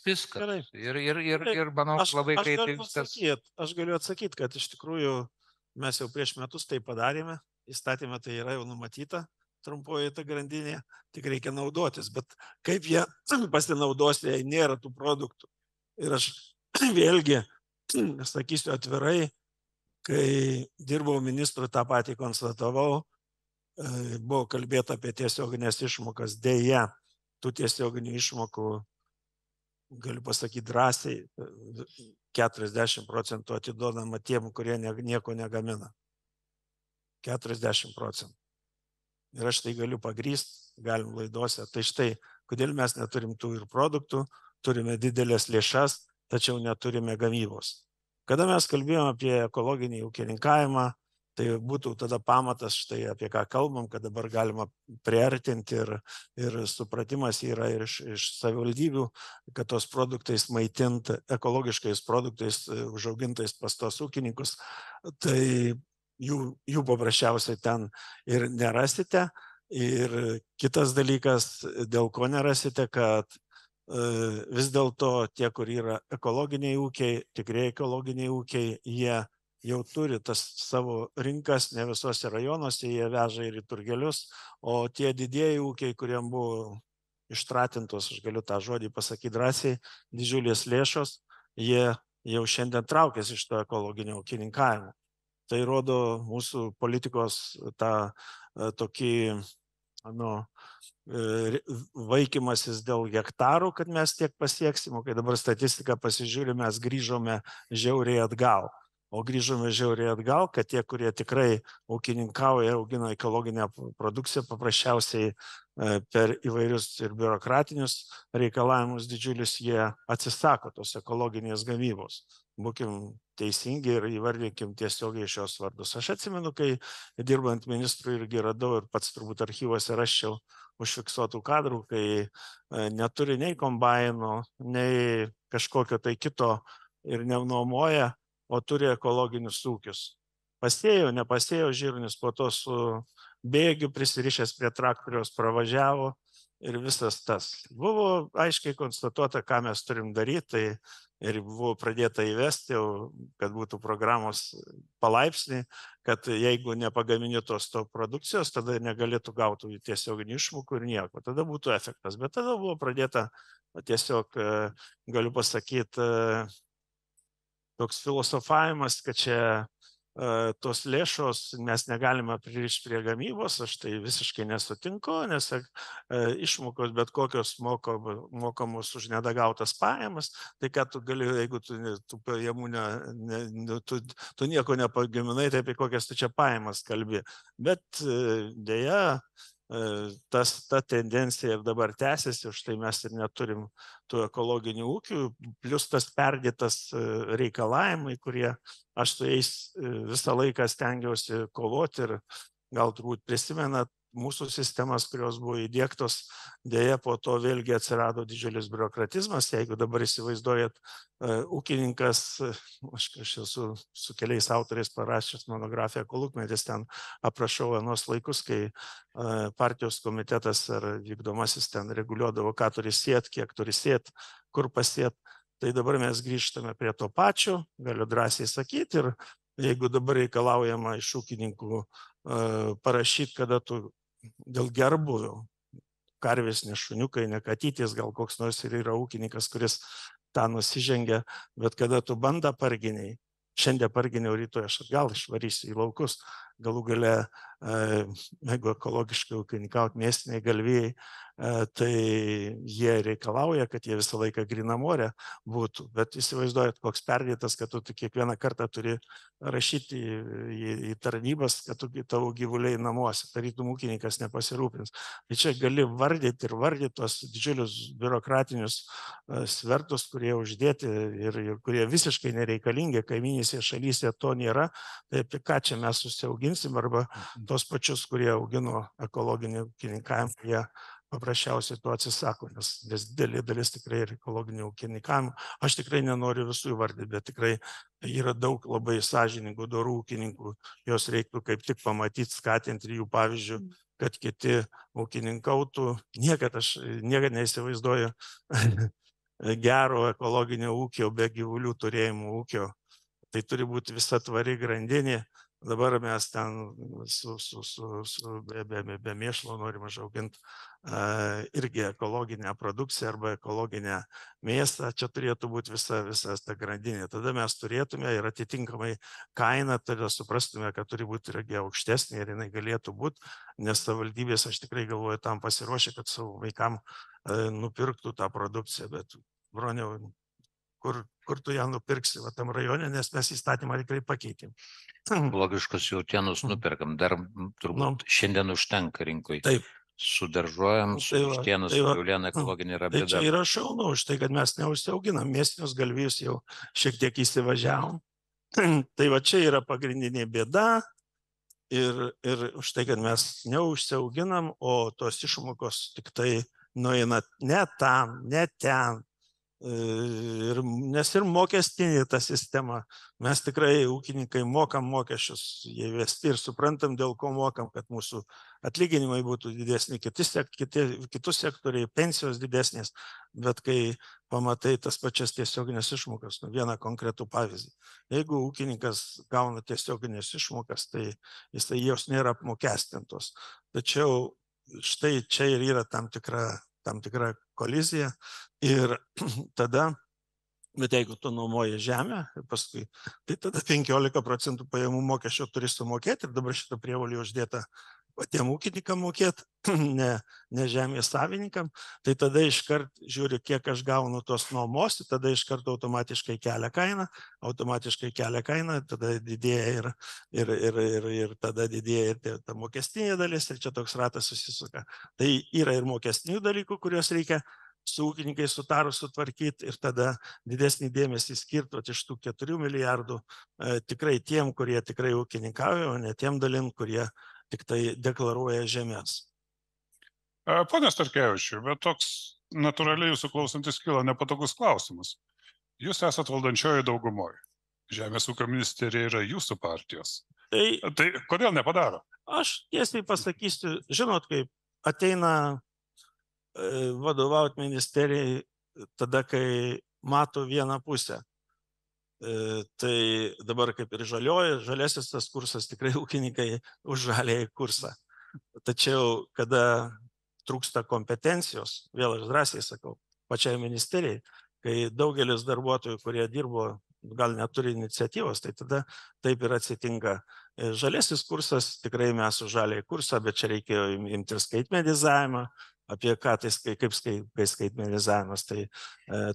Viskas. Ir manau, labai greitai viskas. Aš galiu atsakyti, kad iš tikrųjų mes jau prieš metus tai padarėme, įstatymė tai yra jau numatyta, trumpoji ta grandinė, tik reikia naudotis, bet kaip jie pasinaudos, jei nėra tų produktų. Ir aš vėlgi sakysiu atvirai, kai dirbau ministru, tą patį konstatavau, buvo kalbėta apie tiesioginės išmokas, deja, tų tiesioginių išmokų, galiu pasakyti drąsiai, 40% atiduodama tiem, kurie nieko negamina. 40%. Ir aš tai galiu pagrįsti, galim laidose. Tai štai, kodėl mes neturim tų ir produktų, turime didelės lėšas, tačiau neturime gamybos. Kada mes kalbėjome apie ekologinį ūkininkavimą, tai būtų tada pamatas štai apie ką kalbam, kad dabar galima priartinti ir supratimas yra ir iš savivaldybių, kad tos produktais maitinti ekologiškais produktais užaugintais pas tos ūkininkus, tai jų paprasčiausiai ten ir nerasite. Ir kitas dalykas, dėl ko nerasite, kad vis dėlto tie, kur yra ekologiniai ūkiai, tikrai ekologiniai ūkiai, jie jau turi tas savo rinkas, ne visose rajonuose, jie veža ir į turgelius, o tie didieji ūkiai, kuriem buvo ištratintos, aš galiu tą žodį pasakyti drąsiai, didžiulės lėšos, jie jau šiandien traukiasi iš to ekologinio ūkininkavimo. Tai rodo mūsų politikos tą tokį, vaikymasis dėl hektarų, kad mes tiek pasieksim, o kai dabar statistiką pasižiūrime, mes grįžome žiauriai atgal. O grįžome žiauriai atgal, kad tie, kurie tikrai ūkininkauja, augina ekologinę produkciją, paprasčiausiai per įvairius ir biurokratinius reikalavimus didžiulius, jie atsisako tos ekologinės gamybos. Būkim teisingi ir įvardykim tiesiogiai šios vardus. Aš atsimenu, kai dirbant ministrui irgi radau ir pats turbūt archyvose rasčiau užfiksuotų kadrų, kai neturi nei kombaino, nei kažkokio tai kito ir nenuomoja, o turi ekologinius ūkius. Pasėjo, nepasėjo žirnius, po to su bėgiu prisirišęs prie traktoriaus pravažiavo ir visas tas. Buvo aiškiai konstatuota, ką mes turim daryti, tai ir buvo pradėta įvesti, kad būtų programos palaipsniai, kad jeigu nepagamini tos produkcijos, tada negalėtų gauti tiesioginių išmokų ir nieko. Tada būtų efektas. Bet tada buvo pradėta tiesiog, galiu pasakyti, toks filosofavimas, kad čia tos lėšos mes negalime pririšti prie gamybos, aš tai visiškai nesutinku, nes išmokos bet kokios mokamos už nedagautas pajamas, tai ką tu gali, jeigu tu pajamų tu nieko nepagaminai, tai apie kokias tu čia pajamas kalbi. Bet dėja, ta tendencija ir dabar tęsiasi, už tai mes ir neturim tų ekologinių ūkių, plus tas perdėtas reikalavimai, kurie aš su jais visą laiką stengiausi kovoti ir gal turbūt prisimenat mūsų sistemas, kurios buvo įdiegtos, dėja po to vėlgi atsirado didžiulis biurokratizmas. Jeigu dabar įsivaizduojat, ūkininkas, aš esu su keliais autoriais parašęs monografiją Kolūkmetis, ten aprašau anos laikus, kai partijos komitetas ar vykdomasis ten reguliuodavo, ką turi sėt, kiek turi sėt, kur pasėt. Tai dabar mes grįžtame prie to pačio, galiu drąsiai sakyti, ir jeigu dabar reikalaujama iš ūkininkų parašyti, kada tu dėl gerbuvio, karvės, ne šuniukai, ne katytės, gal koks nors ir yra ūkininkas, kuris tą nusižengia, bet kada tu bandą parginiai, šiandien parginiau, rytoj aš atgal išvarysiu į laukus, galų gale, jeigu ekologiškai ūkininkauti mėsiniai galvijai, tai jie reikalauja, kad jie visą laiką grynam ore būtų, bet įsivaizduojat, koks perdėtas, kad tu kiekvieną kartą turi rašyti į tarnybas, kad tavo gyvuliai namuose, tarytum ūkininkas nepasirūpins. Tai čia gali vardyti ir vardyti tos didžiulius biurokratinius svertus, kurie uždėti ir kurie visiškai nereikalingi, kaiminėse šalyse to nėra, tai apie ką čia mes susiauginsim, arba tos pačius, kurie augino ekologinį ūkininkavimą, jie paprasčiausiai to atsisako, nes didelė dalis tikrai ir ekologinio ūkininkavimo. Aš tikrai nenoriu visų įvardyti, bet tikrai yra daug labai sąžiningų, dorų ūkininkų, jos reiktų kaip tik pamatyti, skatinti jų pavyzdžių, kad kiti ūkininkautų. Aš niekad neįsivaizduoju gero ekologinio ūkio be gyvulių turėjimo ūkio. Tai turi būti visa tvari grandinė. Dabar mes ten be mėšlo norim užauginti irgi ekologinę produkciją arba ekologinę mėsą. Čia turėtų būti visa ta grandinė. Tada mes turėtume ir atitinkamai kainą, tada suprastume, kad turi būti irgi aukštesnė ir jinai galėtų būti, nes savivaldybės, aš tikrai galvoju, tam pasiruošę, kad savo vaikam nupirktų tą produkciją, bet Broniau, kur tu ją nupirksi, va tam rajone, nes mes įstatymą tikrai pakeitėm. Logiškus jautienus nuperkam, dar turbūt šiandien užtenka rinkoj. Taip. Su daržovėm, su jautienos, su kiauliena ekologinė yra bėda. Tai čia yra šaunu už tai, kad mes neužsiauginam, mėsinius galvijus jau šiek tiek įsivažiavom. Tai va čia yra pagrindinė bėda ir už tai, kad mes neužsiauginam, o tos išmokos tik tai nueina ne tam, ne ten. Nes ir mokestinė ta sistema, mes tikrai ūkininkai mokam mokesčius įvesti ir suprantam, dėl ko mokam, kad mūsų atlyginimai būtų didesni, kitus sektoriai, pensijos didesnės, bet kai pamatai tas pačias tiesioginės išmokas, vieną konkretų pavyzdį, jeigu ūkininkas gauna tiesioginės išmokas, tai jos nėra apmokestintos, tačiau štai čia ir yra tam tikra kolizija ir tada, bet jeigu tu nuomoji žemę, paskui, tai tada 15% pajamų mokesčio turi sumokėti ir dabar šitą prievolį uždėta patiem ūkininkam mokėti, ne žemės savininkam, tai tada iškart žiūri, kiek aš gaunu tos nuomos, tada iškart automatiškai kelia kainą, tada didėja ir tada didėja ir ta mokestinė dalis ir čia toks ratas susisuka. Tai yra ir mokestinių dalykų, kuriuos reikia su ūkininkai sutarus sutvarkyti ir tada didesnį dėmesį skirti iš tų 4 milijardų tikrai tiem, kurie tikrai ūkininkauja, o ne tiem dalim, kurie tik tai deklaruoja žemės. Pone Starkevičiau, bet toks natūraliai jūsų klausantis kyla nepatogus klausimas. Jūs esat valdančioji daugumoje. Žemės ūkio ministerija yra jūsų partijos. Tai kodėl nepadaro? Aš tiesiai pasakysiu, žinot, kaip ateina vadovauti ministerijai tada, kai mato vieną pusę. Tai dabar kaip ir žaliasis tas kursas, tikrai ūkininkai už žaliąjį kursą. Tačiau, kada trūksta kompetencijos, vėl aš drąsiai sakau, pačiai ministerijai, kai daugelis darbuotojų, kurie dirbo, gal neturi iniciatyvos, tai tada taip ir atsitinka. Žaliasis kursas, tikrai mes už žaliąjį kursą, bet čia reikėjo imti ir skaitmenizavimą, apie ką tai kaip skaitmenizavimas, tai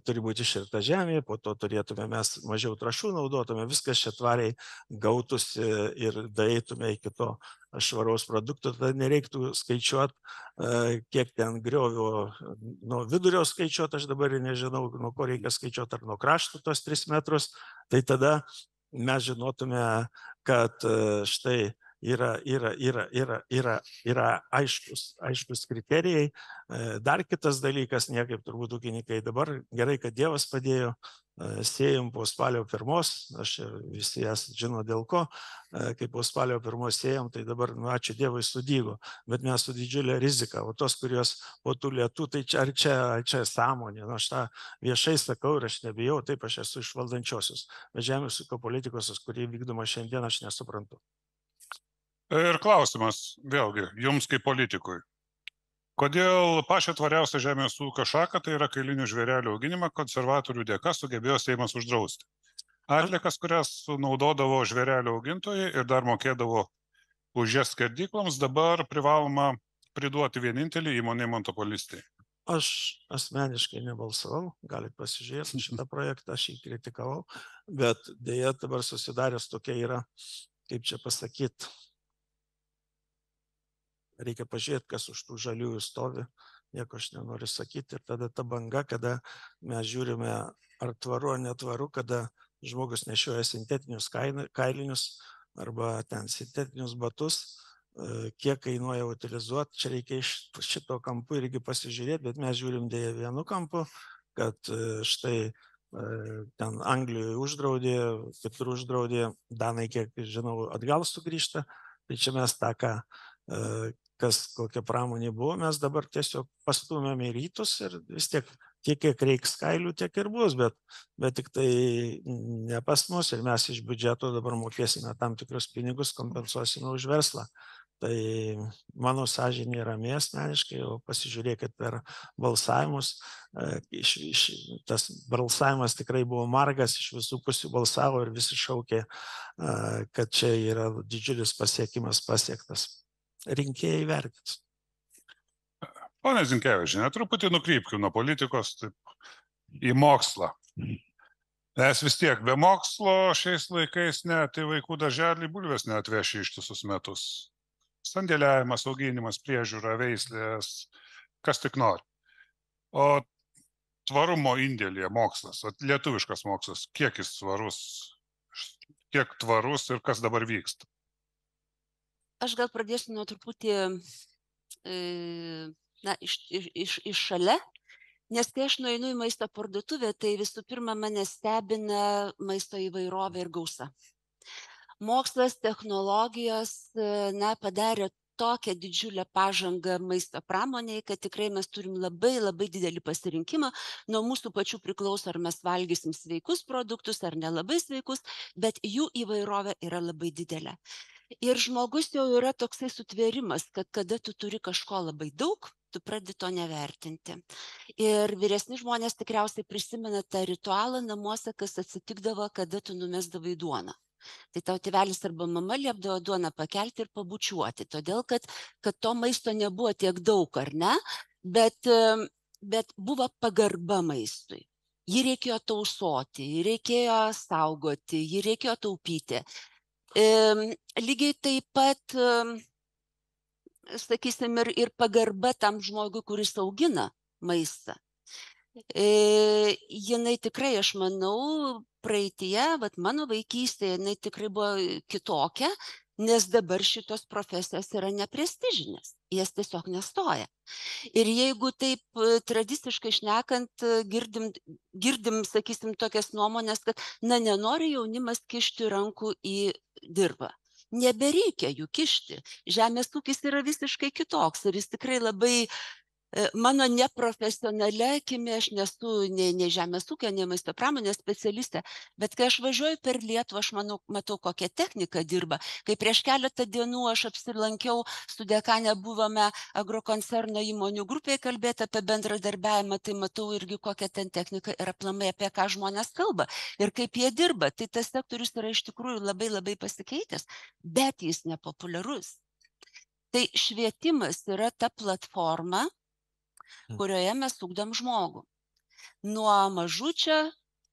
turi būti iširta žemė, po to turėtume mes mažiau trąšų naudotume, viskas čia tvariai gautųsi ir daeitume iki to švaraus produkto, tada nereiktų skaičiuoti, kiek ten griovio, nuo vidurio skaičiuoti, aš dabar nežinau, nuo ko reikia skaičiuoti, ar nuo kraštų tos 3 metrus, tai tada mes žinotume, kad štai yra aiškus kriterijai. Dar kitas dalykas, niekaip turbūt ūkininkai dabar, gerai, kad Dievas padėjo, sėjom po spalio 1, aš visi jas žino dėl ko, kai po spalio 1 sėjom, tai dabar, ačiū Dievui, sudygo, bet mes su didžiulė rizika, o tos, kurios po tų lietų, tai čia sąmonė, aš tą viešai sakau ir aš nebijau, taip aš esu iš valdančiosios, bet žemės ūkio politikos, kurį vykdoma šiandien, aš nesuprantu. Ir klausimas, vėlgi, jums kaip politikui. Kodėl pačią tvariausią žemės ūkio šaką, tai yra kailinių žvėrelių auginimą, konservatorių dėka sugebėjo Seimas uždrausti? Atliekas, kurias naudodavo žvėrelių augintojai ir dar mokėdavo už jas skerdykloms, dabar privaloma priduoti vienintelį įmonė monopolistai. Aš asmeniškai nebalsavau, galite pasižiūrėti šitą projektą, aš jį kritikavau, bet dėja dabar susidaręs tokia yra, kaip čia pasakyti, reikia pažiūrėti, kas už tų žaliųjų stovi, nieko aš nenoriu sakyti. Ir tada ta banga, kada mes žiūrime, ar tvaru, ar netvaru, kada žmogus nešioja sintetinius kailinius arba ten sintetinius batus, kiek kainuoja utilizuoti. Čia reikia iš šito kampu irgi pasižiūrėti, bet mes žiūrim dėja vienu kampu, kad štai ten Anglijoje uždraudė, kitur uždraudė, Danai, kiek žinau, atgal sugrįžta. Tai čia mes tą, kas kokia pramonė buvo, mes dabar tiesiog pastumėme į rytus ir vis tiek kiek reiks kailių, tiek ir bus, bet tik tai ne pas mus ir mes iš biudžeto dabar mokėsime tam tikrus pinigus, kompensuosime už verslą. Tai mano sąžinė rami asmeniškai, o pasižiūrėkit per balsavimus, tas balsavimas tikrai buvo margas, iš visų pusių balsavo ir visi šaukė, kad čia yra didžiulis pasiekimas pasiektas. Rinkėjai vertins. Pone Zinkevičiene, truputį nukrypkim nuo politikos į mokslą. Nes vis tiek be mokslo šiais laikais net į vaikų darželį bulvės neatveši ištisus metus. Sandėliavimas, auginimas, priežiūra, veislės, kas tik nori. O tvarumo indėlyje mokslas, lietuviškas mokslas, kiek jis svarus, kiek tvarus ir kas dabar vyksta? Aš gal pradėsiu nuo truputį iš šalia, nes kai aš nueinu į maisto parduotuvę, tai visų pirma mane stebina maisto įvairovė ir gausa. Mokslas, technologijos padarė tokią didžiulę pažangą maisto pramonėje, kad tikrai mes turim labai didelį pasirinkimą. Nuo mūsų pačių priklauso, ar mes valgysim sveikus produktus, ar nelabai sveikus, bet jų įvairovė yra labai didelė. Ir žmogus jau yra toksai sutvėrimas, kad kada tu turi kažko labai daug, tu pradedi to nevertinti. Ir vyresni žmonės tikriausiai prisimena tą ritualą namuose, kas atsitikdavo, kada tu numesdavai duoną. Tai tau tėvelis arba mama liepdavo duoną pakelti ir pabučiuoti, todėl kad to maisto nebuvo tiek daug, ar ne, bet buvo pagarba maistui. Jį reikėjo tausoti, jį reikėjo saugoti, jį reikėjo taupyti. Lygiai taip pat, sakysim, ir pagarba tam žmogui, kuris augina maistą. Jinai tikrai, aš manau, praeityje, mano vaikystėje, jinai tikrai buvo kitokia, nes dabar šitos profesijos yra neprestižinės, jas tiesiog nestoja. Ir jeigu taip tradiciškai šnekant, girdim, sakysim, tokias nuomonės, kad nenori jaunimas kišti rankų į dirbą. Nebereikia jų kišti. Žemės ūkis yra visiškai kitoks ir jis tikrai labai Mano neprofesionalia akimi, aš nesu nei žemės ūkio, nei maisto pramonės specialistė, bet kai aš važiuoju per Lietuvą, aš matau, kokia technika dirba. Kai prieš keletą dienų aš apsilankiau su dekane, buvome agrokoncerno įmonių grupėje kalbėti apie bendradarbiavimą, tai matau irgi, kokia ten technika ir aplamai apie ką žmonės kalba ir kaip jie dirba. Tai tas sektorius yra iš tikrųjų labai labai pasikeitęs, bet jis nepopuliarus. Tai švietimas yra ta platforma, kurioje mes ugdom žmogų. Nuo mažučio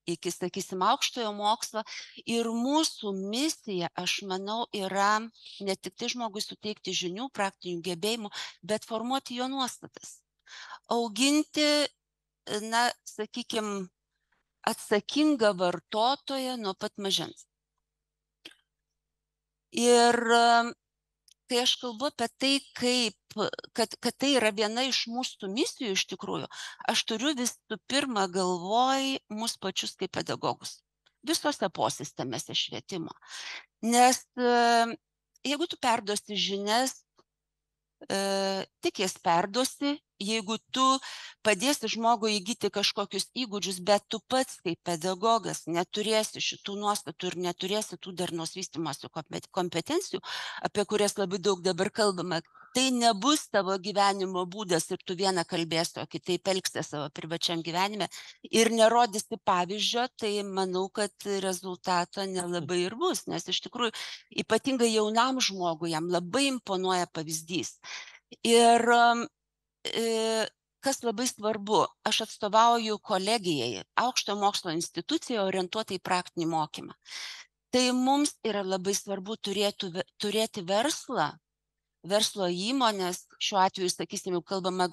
iki, sakysim, aukštojo mokslo. Ir mūsų misija, aš manau, yra ne tik tai žmogui suteikti žinių, praktinių gebėjimų, bet formuoti jo nuostatas. Auginti, na, sakykime, atsakingą vartotoją nuo pat mažens. Ir kai aš kalbu apie tai, kad tai yra viena iš mūsų misijų iš tikrųjų, aš turiu visų pirma galvoj mus pačius kaip pedagogus. Visose posistemėse švietimo. Nes jeigu tu perduosi žinias, tik jas perduosi, jeigu tu padėsi žmogui įgyti kažkokius įgūdžius, bet tu pats kaip pedagogas neturėsi šitų nuostatų ir neturėsi tų darnaus vystymosi kompetencijų, apie kurias labai daug dabar kalbame, tai nebus tavo gyvenimo būdas ir tu vieną kalbėsi, o kitaip elgsi savo privačiam gyvenime ir nerodysi pavyzdžio, tai manau, kad rezultato nelabai ir bus, nes iš tikrųjų ypatingai jaunam žmogui jam labai imponuoja pavyzdys. Ir kas labai svarbu, aš atstovauju kolegijai, aukštojo mokslo institucijoje orientuotai į praktinį mokymą. Tai mums yra labai svarbu turėti verslo įmonės, šiuo atveju, sakysim, jau kalbame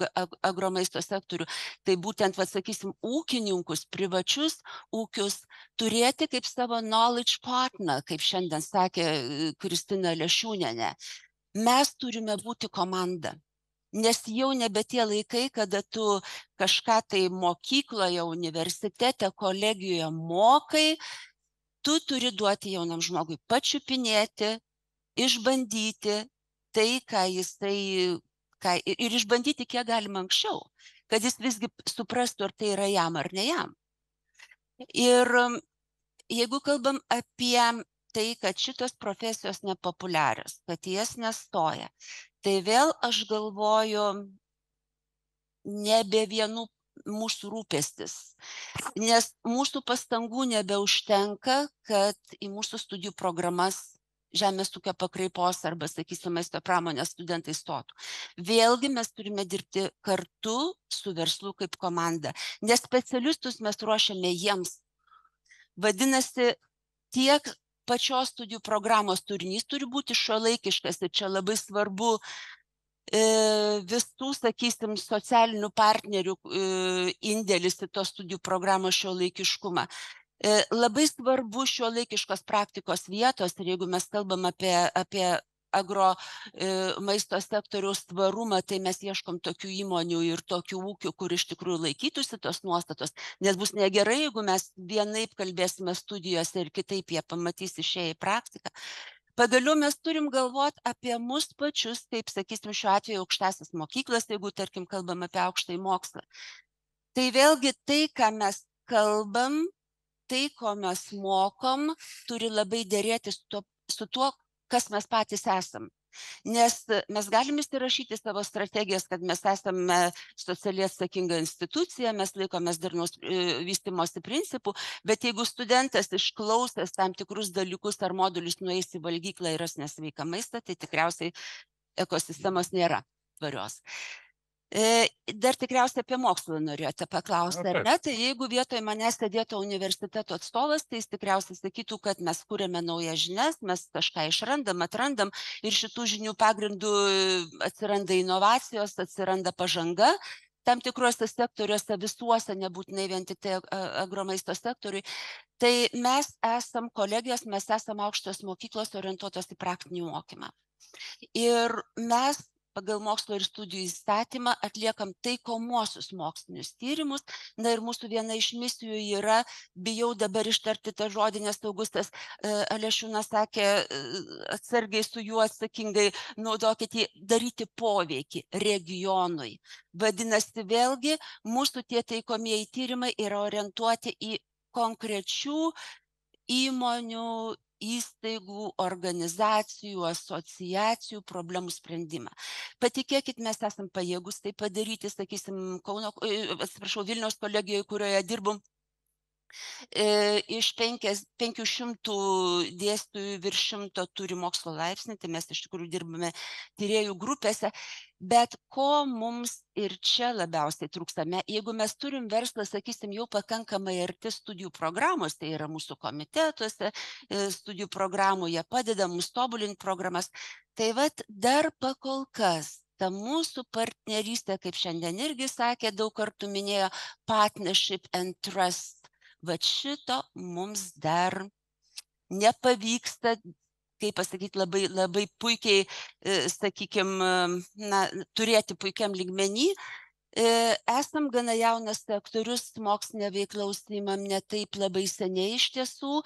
agromaisto sektorių, tai būtent, sakysim, ūkininkus, privačius ūkius, turėti kaip savo knowledge partner, kaip šiandien sakė Kristina Lešiūnienė. Mes turime būti komanda. Nes jau nebe tie laikai, kada tu kažką tai mokykloje, universitete, kolegijoje mokai, tu turi duoti jaunam žmogui pačiupinėti, išbandyti tai, ir išbandyti kiek galima anksčiau, kad jis visgi suprastų, ar tai yra jam ar ne jam. Ir jeigu kalbam apie tai, kad šitos profesijos nepopuliarios, kad jas nestoja, tai vėl aš galvoju, nebe vienų mūsų rūpestis, nes mūsų pastangų nebeužtenka, kad į mūsų studijų programas žemės ūkio pakraipos arba, sakysim, maisto pramonės studentai stotų. Vėlgi mes turime dirbti kartu su verslu kaip komanda, nes specialistus mes ruošiame jiems. Vadinasi, tiek pačios studijų programos turinys turi būti šiuolaikiškas ir čia labai svarbu visų, sakysim, socialinių partnerių indėlis į tos studijų programos šiuolaikiškumą. Labai svarbu šiuolaikiškos praktikos vietos ir jeigu mes kalbam apie agro maisto sektoriaus tvarumą, tai mes ieškom tokių įmonių ir tokių ūkių, kur iš tikrųjų laikytųsi tos nuostatos, nes bus negerai, jeigu mes vienaip kalbėsime studijose ir kitaip jie pamatys išėję į praktiką. Pagaliau mes turim galvoti apie mus pačius, kaip, sakysim, šiuo atveju aukštąsias mokyklas, jeigu, tarkim, kalbam apie aukštąjį mokslą. Tai vėlgi tai, ką mes kalbam, tai, ko mes mokom, turi labai dėrėti su tuo, kas mes patys esam. Nes mes galim įsirašyti savo strategijas, kad mes esame socialiai atsakinga institucija, mes laikomės darnaus vystymosi principų, bet jeigu studentas išklausęs tam tikrus dalykus ar modulius nueis į valgyklą ir ras nesveiką maistą, tai tikriausiai ekosistemos nėra tvarios. Dar tikriausiai apie mokslą norėjote paklausti, ar ne? Tai jeigu vietoj manęs sėdėtų universiteto atstovas, tai jis tikriausiai sakytų, kad mes kūrėme naujas žinias, mes kažką išrandam, atrandam ir šitų žinių pagrindų atsiranda inovacijos, atsiranda pažanga. Tam tikruose sektoriuose visuose, nebūtinai vien tik tai agromaisto sektoriui. Tai mes esam kolegijos, mes esam aukštos mokyklos orientuotos į praktinį mokymą. Ir mes pagal mokslo ir studijų įstatymą atliekam taikomuosius mokslinius tyrimus. Na ir mūsų viena iš misijų yra, bijau dabar ištarti tą žodį, nes Augustas Alešiūnas sakė, atsargiai su juo atsakingai naudokit jį, daryti poveikį regionui. Vadinasi, vėlgi, mūsų tie taikomieji tyrimai yra orientuoti į konkrečių įmonių, įstaigų, organizacijų, asociacijų problemų sprendimą. Patikėkit, mes esam pajėgus tai padaryti, sakysim, Vilniaus kolegijoje, kurioje dirbom, iš 500 dėstytojų virš 100 turi mokslo laipsnį, tai mes iš tikrųjų dirbame tyrėjų grupėse, bet ko mums ir čia labiausiai trūksta, jeigu mes turim verslą, sakysim, jau pakankamai arti studijų programos, tai yra mūsų komitetuose, studijų programoje padeda mums tobulinti programas, tai vat dar pakol kas ta mūsų partnerystė, kaip šiandien irgi sakė, daug kartų minėjo, partnership and trust. Vat šito mums dar nepavyksta, kaip pasakyti, labai puikiai, sakykime, turėti puikiam lygmenį. Esam gana jaunas sektorius, mokslinę veiklą užsiimam ne taip labai seniai iš tiesų,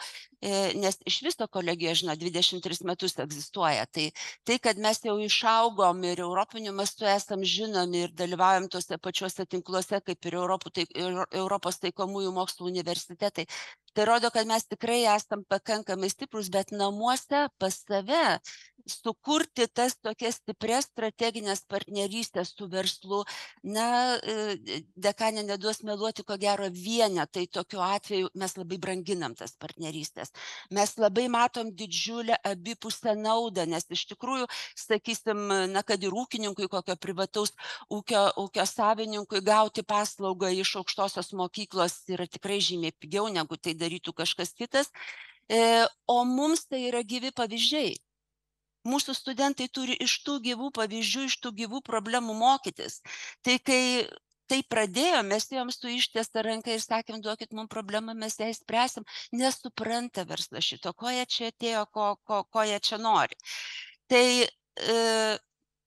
nes iš viso kolegija, žinot, 23 metus egzistuoja. Tai, kad mes jau išaugom ir europiniu mastu esam žinomi ir dalyvaujam tuose pačiuose tinkluose, kaip ir Europos taikomųjų mokslų universitetai, tai rodo, kad mes tikrai esam pakankamai stiprus, bet namuose pas save sukurti tas tokias stiprias strateginės partnerystės su verslu, dekanė neduos meluoti, ko gero vienetai tokiu atveju mes labai branginam tas partnerystės. Mes labai matom didžiulę abipusę naudą, nes iš tikrųjų, sakysim, kad ir ūkininkui, kokio privataus ūkio savininkui gauti paslaugą iš aukštosios mokyklos yra tikrai žymiai pigiau, negu tai darytų kažkas kitas. O mums tai yra gyvi pavyzdžiai. Mūsų studentai turi iš tų gyvų pavyzdžių, iš tų gyvų problemų mokytis. Tai kai tai pradėjom, mes ėjom su ištiesta ranka ir sakėm, duokit mums problemą, mes ją spręsim, nesupranta verslas šito, ko jie čia atėjo, ko jie čia nori. Tai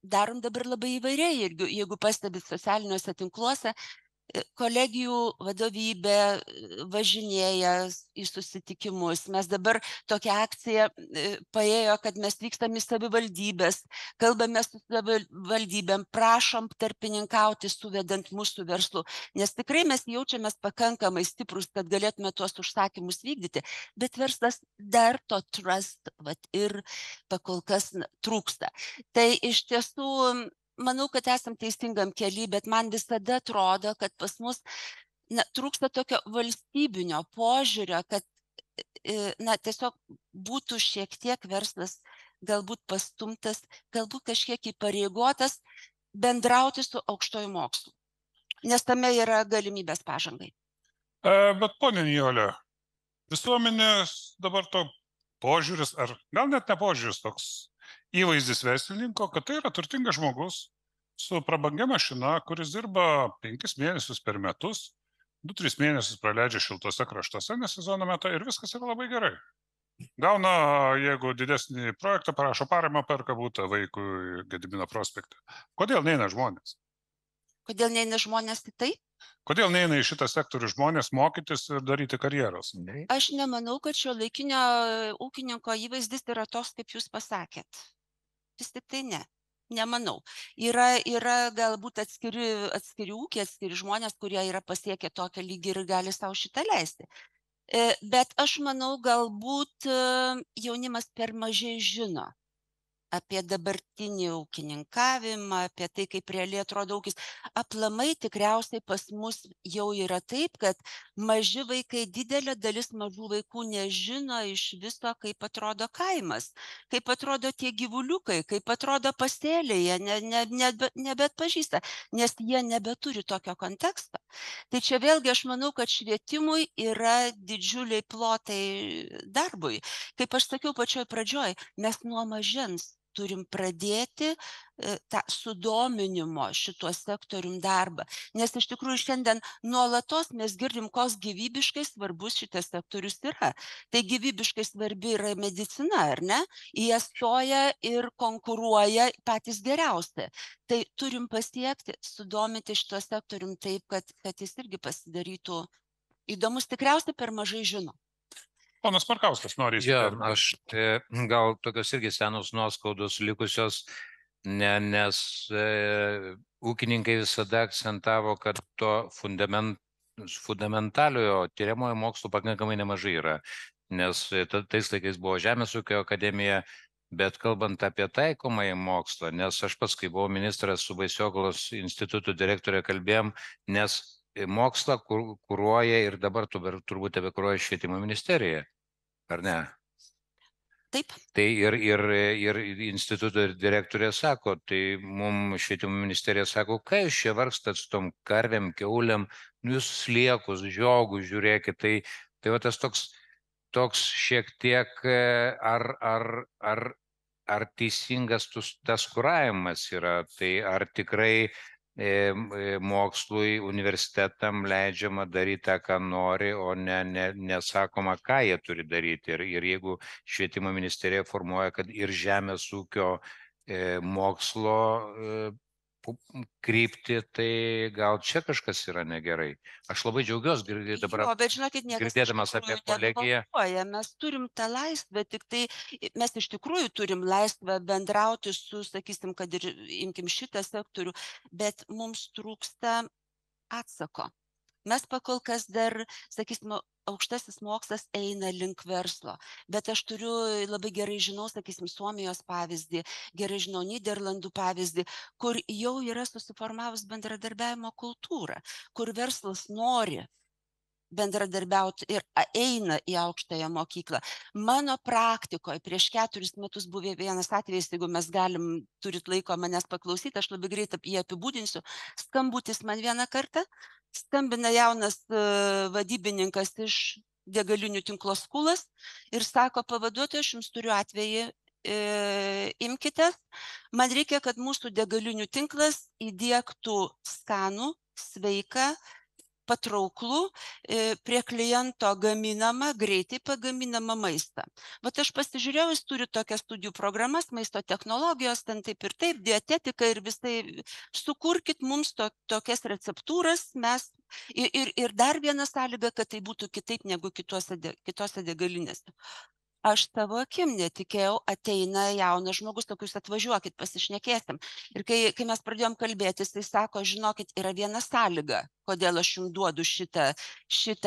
darom dabar labai įvairiai, jeigu pastebit socialiniuose tinkluose, kolegijų vadovybė važinėja į susitikimus. Mes dabar tokia akcija paėjo, kad mes vykstam į savivaldybės, kalbame su savivaldybėm, prašom tarpininkauti, suvedant mūsų verslų, nes tikrai mes jaučiamės pakankamai stiprus, kad galėtume tuos užsakymus vykdyti, bet verslas dar to trust ir pakol kas trūksta. Tai iš tiesų manau, kad esam teisingam kely, bet man visada atrodo, kad pas mus trūksta tokio valstybinio požiūrio, kad tiesiog būtų šiek tiek verslas galbūt pastumtas, galbūt kažkiek įpareigotas bendrauti su aukštoju mokslu, nes tame yra galimybės pažangai. Bet ponia Nijolė, visuomenės dabar to požiūris, ar gal net ne požiūris, toks įvaizdis verslininko, kad tai yra turtingas žmogus su prabangia mašina, kuris dirba 5 mėnesius per metus, 2-3 mėnesius praleidžia šiltuose kraštuose, nes sezono metu ir viskas yra labai gerai. Gauna, jeigu didesnį projektą parašo paramą, perka butą vaikui Gedimino prospekte. Kodėl neina žmonės? Kodėl neina žmonės į tai? Kodėl neina į šitą sektorių žmonės mokytis ir daryti karjeros? Aš nemanau, kad šiuolaikinio ūkininko įvaizdis yra toks, kaip jūs pasakėt. Vis tik tai ne. Nemanau. Yra galbūt atskiri ūkiai, atskiri žmonės, kurie yra pasiekę tokią lygį ir gali savo šitą leisti. Bet aš manau, galbūt jaunimas per mažai žino apie dabartinį ūkininkavimą, apie tai, kaip realiai atrodo ūkis. Aplamai tikriausiai pas mus jau yra taip, kad maži vaikai, didelė dalis mažų vaikų nežino iš viso, kaip atrodo kaimas, kaip atrodo tie gyvuliukai, kaip atrodo pasėliai, nebeatpažįsta, nes jie nebeturi tokio konteksto. Tai čia vėlgi aš manau, kad švietimui yra didžiuliai plotai darbui. Kaip aš sakiau pačioj pradžioj, mes nuo mažens turim pradėti tą sudominimo šituo sektorium darbą. Nes iš tikrųjų šiandien nuolatos mes girdim, koks gyvybiškai svarbus šitas sektorius yra. Tai gyvybiškai svarbi yra medicina, ar ne? Į ją stoja ir konkuruoja patys geriausi. Tai turim pasiekti, sudominti šituo sektorium taip, kad jis irgi pasidarytų įdomus, tikriausiai per mažai žino. Ponas Markauskas nori įsiterpti. Aš gal tokios irgi senos nuoskaudos likusios, nes ūkininkai visada akcentavo, kad to fundamentaliojo tyriamojo mokslo pakankamai nemažai yra, nes tais laikais buvo Žemės ūkio akademija, bet kalbant apie taikomąjį mokslą, nes aš pats, kai buvau ministras su Baisogalos instituto direktorė kalbėjom, nes mokslą kuruoja ir dabar turbūt tebekuruoja Švietimo ministerija, ar ne? Taip. Tai ir instituto direktorė sako, tai mums Švietimo ministerija sako, kai jūs čia vargstat su tom karvėm, kiauliam, jūs sliekus, žiogus, žiūrėkit, tai va tas toks šiek tiek, ar teisingas tas kuravimas yra, tai ar tikrai mokslui, universitetam leidžiama daryti tą, ką nori, o nesakoma, ką jie turi daryti. Ir jeigu Švietimo ministerija formuoja, kad ir žemės ūkio mokslo krypti, tai gal čia kažkas yra negerai. Aš labai džiaugiuosi dabar girdėdamas apie kolegiją. Mes turim tą laisvę, tik tai mes iš tikrųjų turim laisvę bendrauti su, sakysim, kad ir imkim šitą sektorių, bet mums trūksta atsako. Mes pakol kas dar, sakysim, aukštasis mokslas eina link verslo, bet aš turiu labai gerai žinau, sakysim, Suomijos pavyzdį, gerai žinau Nyderlandų pavyzdį, kur jau yra susiformavus bendradarbiavimo kultūra, kur verslas nori bendradarbiauti ir eina į aukštąją mokyklą. Mano praktikoje prieš 4 metus buvo vienas atvejis, jeigu mes turit laiko manęs paklausyti, aš labai greitai jį apibūdinsiu. Skambutis man vieną kartą, skambina jaunas vadybininkas iš degalinių tinklo Skulas ir sako, pavaduotojas, aš jums turiu atvejį, imkite, man reikia, kad mūsų degalinių tinklas įdiegtų skanų, sveiką, patrauklų, prie kliento gaminamą, greitai pagaminamą maistą. Vat aš pasižiūrėjau, jis turi tokias studijų programas, maisto technologijos, ten taip ir taip, dietetika ir visai, sukurkit mums tokias receptūras, mes, ir dar viena sąlyga, kad tai būtų kitaip negu kitose degalinėse. Aš tavo akim netikėjau, ateina jaunas žmogus, tokius atvažiuokit, pasišnekėsim. Ir kai mes pradėjom kalbėtis, tai sako, žinokit, yra viena sąlyga, kodėl aš jums duodu šitą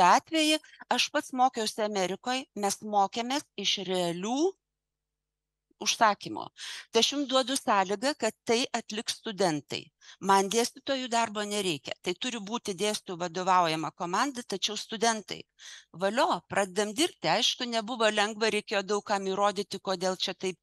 atvejį. Aš pats mokiausi Amerikoje, mes mokėmės iš realių užsakymo. Tai aš jums duodu sąlygą, kad tai atliks studentai. Man dėstytojų darbo nereikia. Tai turi būti dėstytojų vadovaujama komanda, tačiau studentai. Valio, pradedam dirbti. Aišku, nebuvo lengva, reikėjo daug kam įrodyti, kodėl čia taip,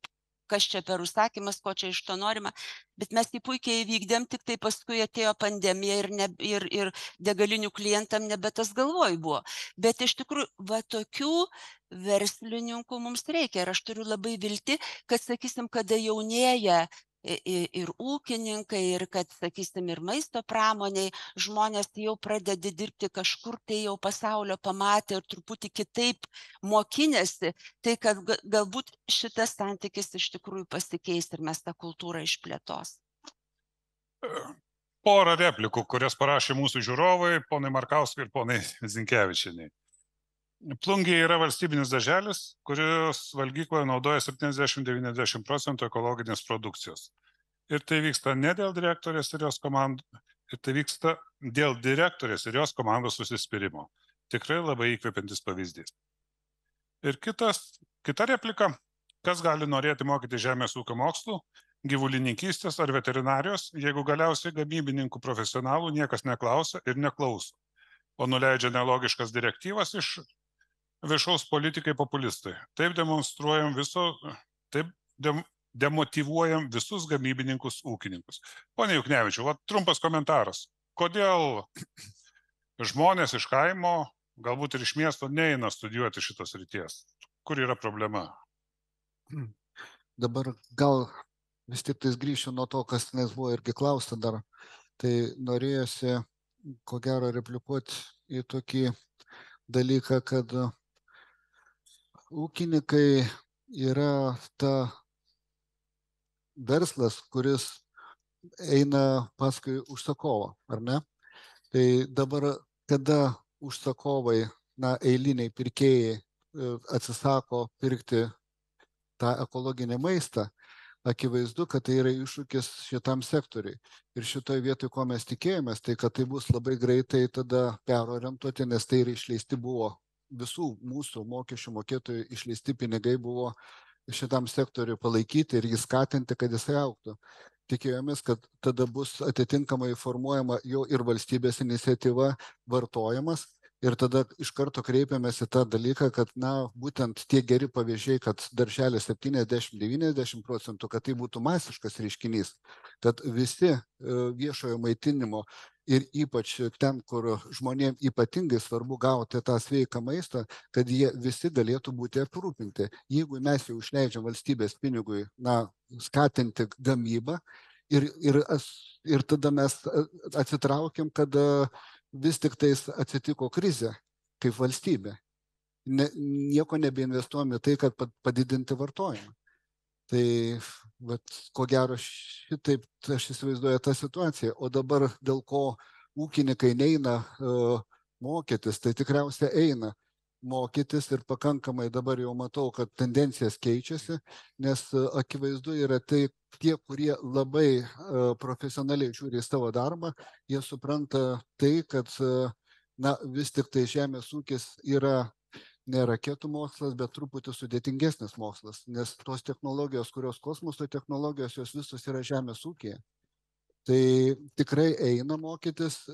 kas čia per užsakymas, ko čia iš to norima. Bet mes jį puikiai įvykdėm, tik tai paskui atėjo pandemija ir degalinių klientam nebe tas galvoj buvo. Bet iš tikrųjų, va tokių verslininkų mums reikia. Ir aš turiu labai viltį, kad, sakysim, kada jaunėja ir ūkininkai, ir kad, sakysim, ir maisto pramoniai, žmonės jau pradeda dirbti kažkur, tai jau pasaulio pamatė ir truputį kitaip mokinėsi, tai kad galbūt šitas santykis iš tikrųjų pasikeis ir mes tą kultūrą išplėtos. Porą replikų, kurias parašė mūsų žiūrovai, ponai Markauskai ir ponai Zinkevičienei. Plungėje yra valstybinis darželis, kurios valgykloje naudoja 70-90% ekologinės produkcijos. Ir tai vyksta ne dėl direktorės ir jos komandos, tai vyksta dėl direktorės ir jos komandos susispyrimo. Tikrai labai įkvepiantis pavyzdys. Ir kita replika, kas gali norėti mokyti žemės ūkio mokslų, gyvulininkystės ar veterinarijos, jeigu galiausiai gamybininkų profesionalų niekas neklausia ir neklauso, o nuleidžia nelogiškas direktyvas iš viešaus politikai populistai. Taip demotyvuojam visus gamybininkus ūkininkus. Pone Juknevičiau, trumpas komentaras. Kodėl žmonės iš kaimo, galbūt ir iš miesto, neina studijuoti šitos srities? Kur yra problema? Dabar gal vis tik tais grįšiu nuo to, kas tenais buvo irgi klausta dar. Tai norėjosi, ko gero, replikuoti į tokį dalyką, kad ūkininkai yra ta verslas, kuris eina paskui užsakovą, ar ne? Tai dabar, kada užsakovai, eiliniai pirkėjai atsisako pirkti tą ekologinį maistą, akivaizdu, kad tai yra iššūkis šitam sektoriui. Ir šitoje vietoje, ko mes tikėjomės, tai kad tai bus labai greitai tada perorientuoti, nes tai ir išleisti buvo visų mūsų mokesčių mokėtojų išleisti pinigai buvo šitam sektoriui palaikyti ir jį skatinti, kad jisai augtų. Tikėjomės, kad tada bus atitinkamai formuojama jau ir valstybės iniciatyva vartojimas ir tada iš karto kreipiamės į tą dalyką, kad būtent tie geri pavyzdžiai, kad darželis 70-90%, kad tai būtų masiškas reiškinys, kad visi viešojo maitinimo ir ypač ten, kur žmonėms ypatingai svarbu gauti tą sveiką maistą, kad jie visi galėtų būti aprūpinti. Jeigu mes jau išleidžiam valstybės pinigui, skatinti gamybą ir tada mes atsitraukiam, kada vis tik tais atsitiko krizė kaip valstybė. Nieko nebeinvestuojame į tai, kad padidinti vartojimą. Tai, ko gero, šitaip aš įsivaizduoju tą situaciją. O dabar dėl ko ūkininkai neina mokytis, tai tikriausiai eina mokytis ir pakankamai dabar jau matau, kad tendencijas keičiasi, nes akivaizdu yra tai, tie, kurie labai profesionaliai žiūri į savo darbą, jie supranta tai, kad vis tik tai žemės ūkis yra ne raketų mokslas, bet truputį sudėtingesnis mokslas, nes tos technologijos, kurios kosmoso technologijos, jos visos yra žemės ūkyje. Tai tikrai eina mokytis,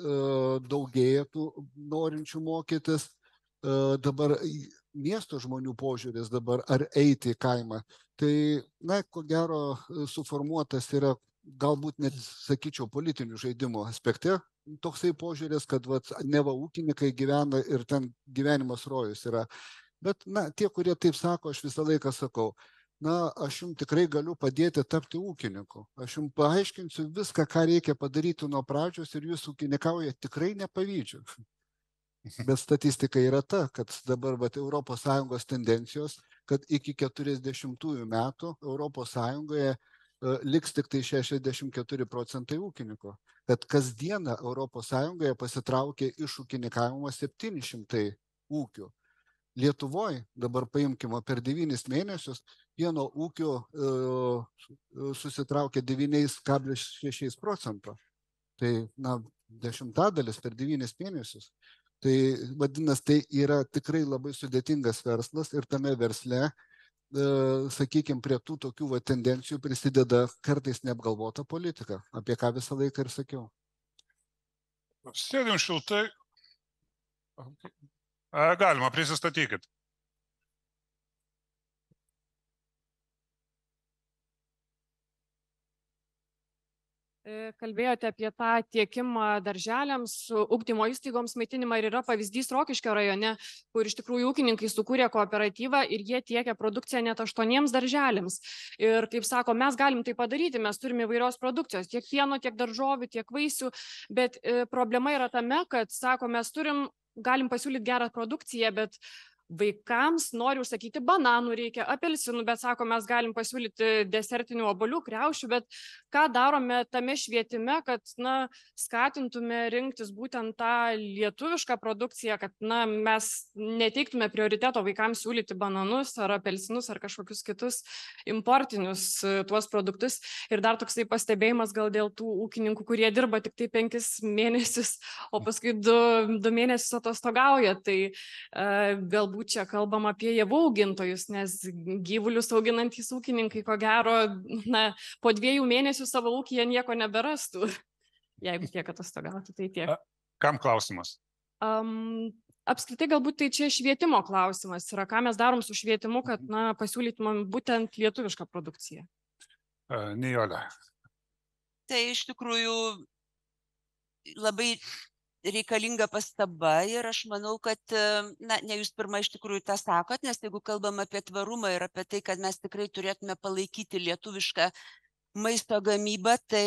daugėja tų norinčių mokytis. Dabar miesto žmonių požiūris dabar, ar eiti į kaimą, tai, ko gero, suformuotas yra galbūt net, sakyčiau, politinių žaidimų aspekte toksai požiūris, kad neva ūkininkai gyvena ir ten gyvenimas rojus yra. Bet, tie, kurie taip sako, aš visą laiką sakau, aš jums tikrai galiu padėti tapti ūkininku. Aš jums paaiškinsiu viską, ką reikia padaryti nuo pradžios ir jūs ūkininkauja tikrai nepavydžiu. Bet statistika yra ta, kad dabar ES tendencijos, kad iki 40 metų ES liks tik tai 64% ūkininkų. Kad kasdieną ES pasitraukė iš ūkininkavimo 700 ūkių. Lietuvoje, dabar paimkime, per 9 mėnesius pieno ūkio susitraukė 9,6%. Tai, 10% per 9 mėnesius. Tai vadinasi, tai yra tikrai labai sudėtingas verslas ir tame versle, sakykime, prie tų tokių tendencijų prisideda kartais neapgalvota politika, apie ką visą laiką ir sakiau. Sėdim šiltai. Galima, prisistatykit. Kalbėjote apie tą tiekimą darželiams, ugdymo įstaigoms maitinimą ir yra pavyzdys Rokiškio rajone, kur iš tikrųjų ūkininkai sukūrė kooperatyvą ir jie tiekia produkciją net 8 darželiams. Ir kaip sako, mes galim tai padaryti, mes turime įvairios produkcijos, tiek pieno, tiek daržovių, tiek vaisių, bet problema yra tame, kad, sako, mes galim pasiūlyti gerą produkciją, bet vaikams nori užsakyti bananų, reikia apelsinų, bet sako, mes galim pasiūlyti desertinių obuolių, kriaušių, bet ką darome tame švietime, kad skatintume rinktis būtent tą lietuvišką produkciją, kad mes neteiktume prioriteto vaikams siūlyti bananus ar apelsinus ar kažkokius kitus importinius tuos produktus. Ir dar toksai pastebėjimas gal dėl tų ūkininkų, kurie dirba tik tai 5 mėnesius, o paskui 2 mėnesius atostogauja. Tai galbūt čia kalbam apie javų augintojus, nes gyvulius auginantys ūkininkai, ko gero, po 2 mėnesių savo ūkyje nieko neberastų. Jeigu tiek atostogautų, tai tiek. Kam klausimas? Apskritai, galbūt tai čia švietimo klausimas yra, ką mes darom su švietimu, kad pasiūlytumėm būtent lietuvišką produkciją. Nijolė. Tai iš tikrųjų labai reikalinga pastaba ir aš manau, kad, ne jūs pirmą iš tikrųjų tą sakot, nes jeigu kalbam apie tvarumą ir apie tai, kad mes tikrai turėtume palaikyti lietuvišką maisto gamybą, tai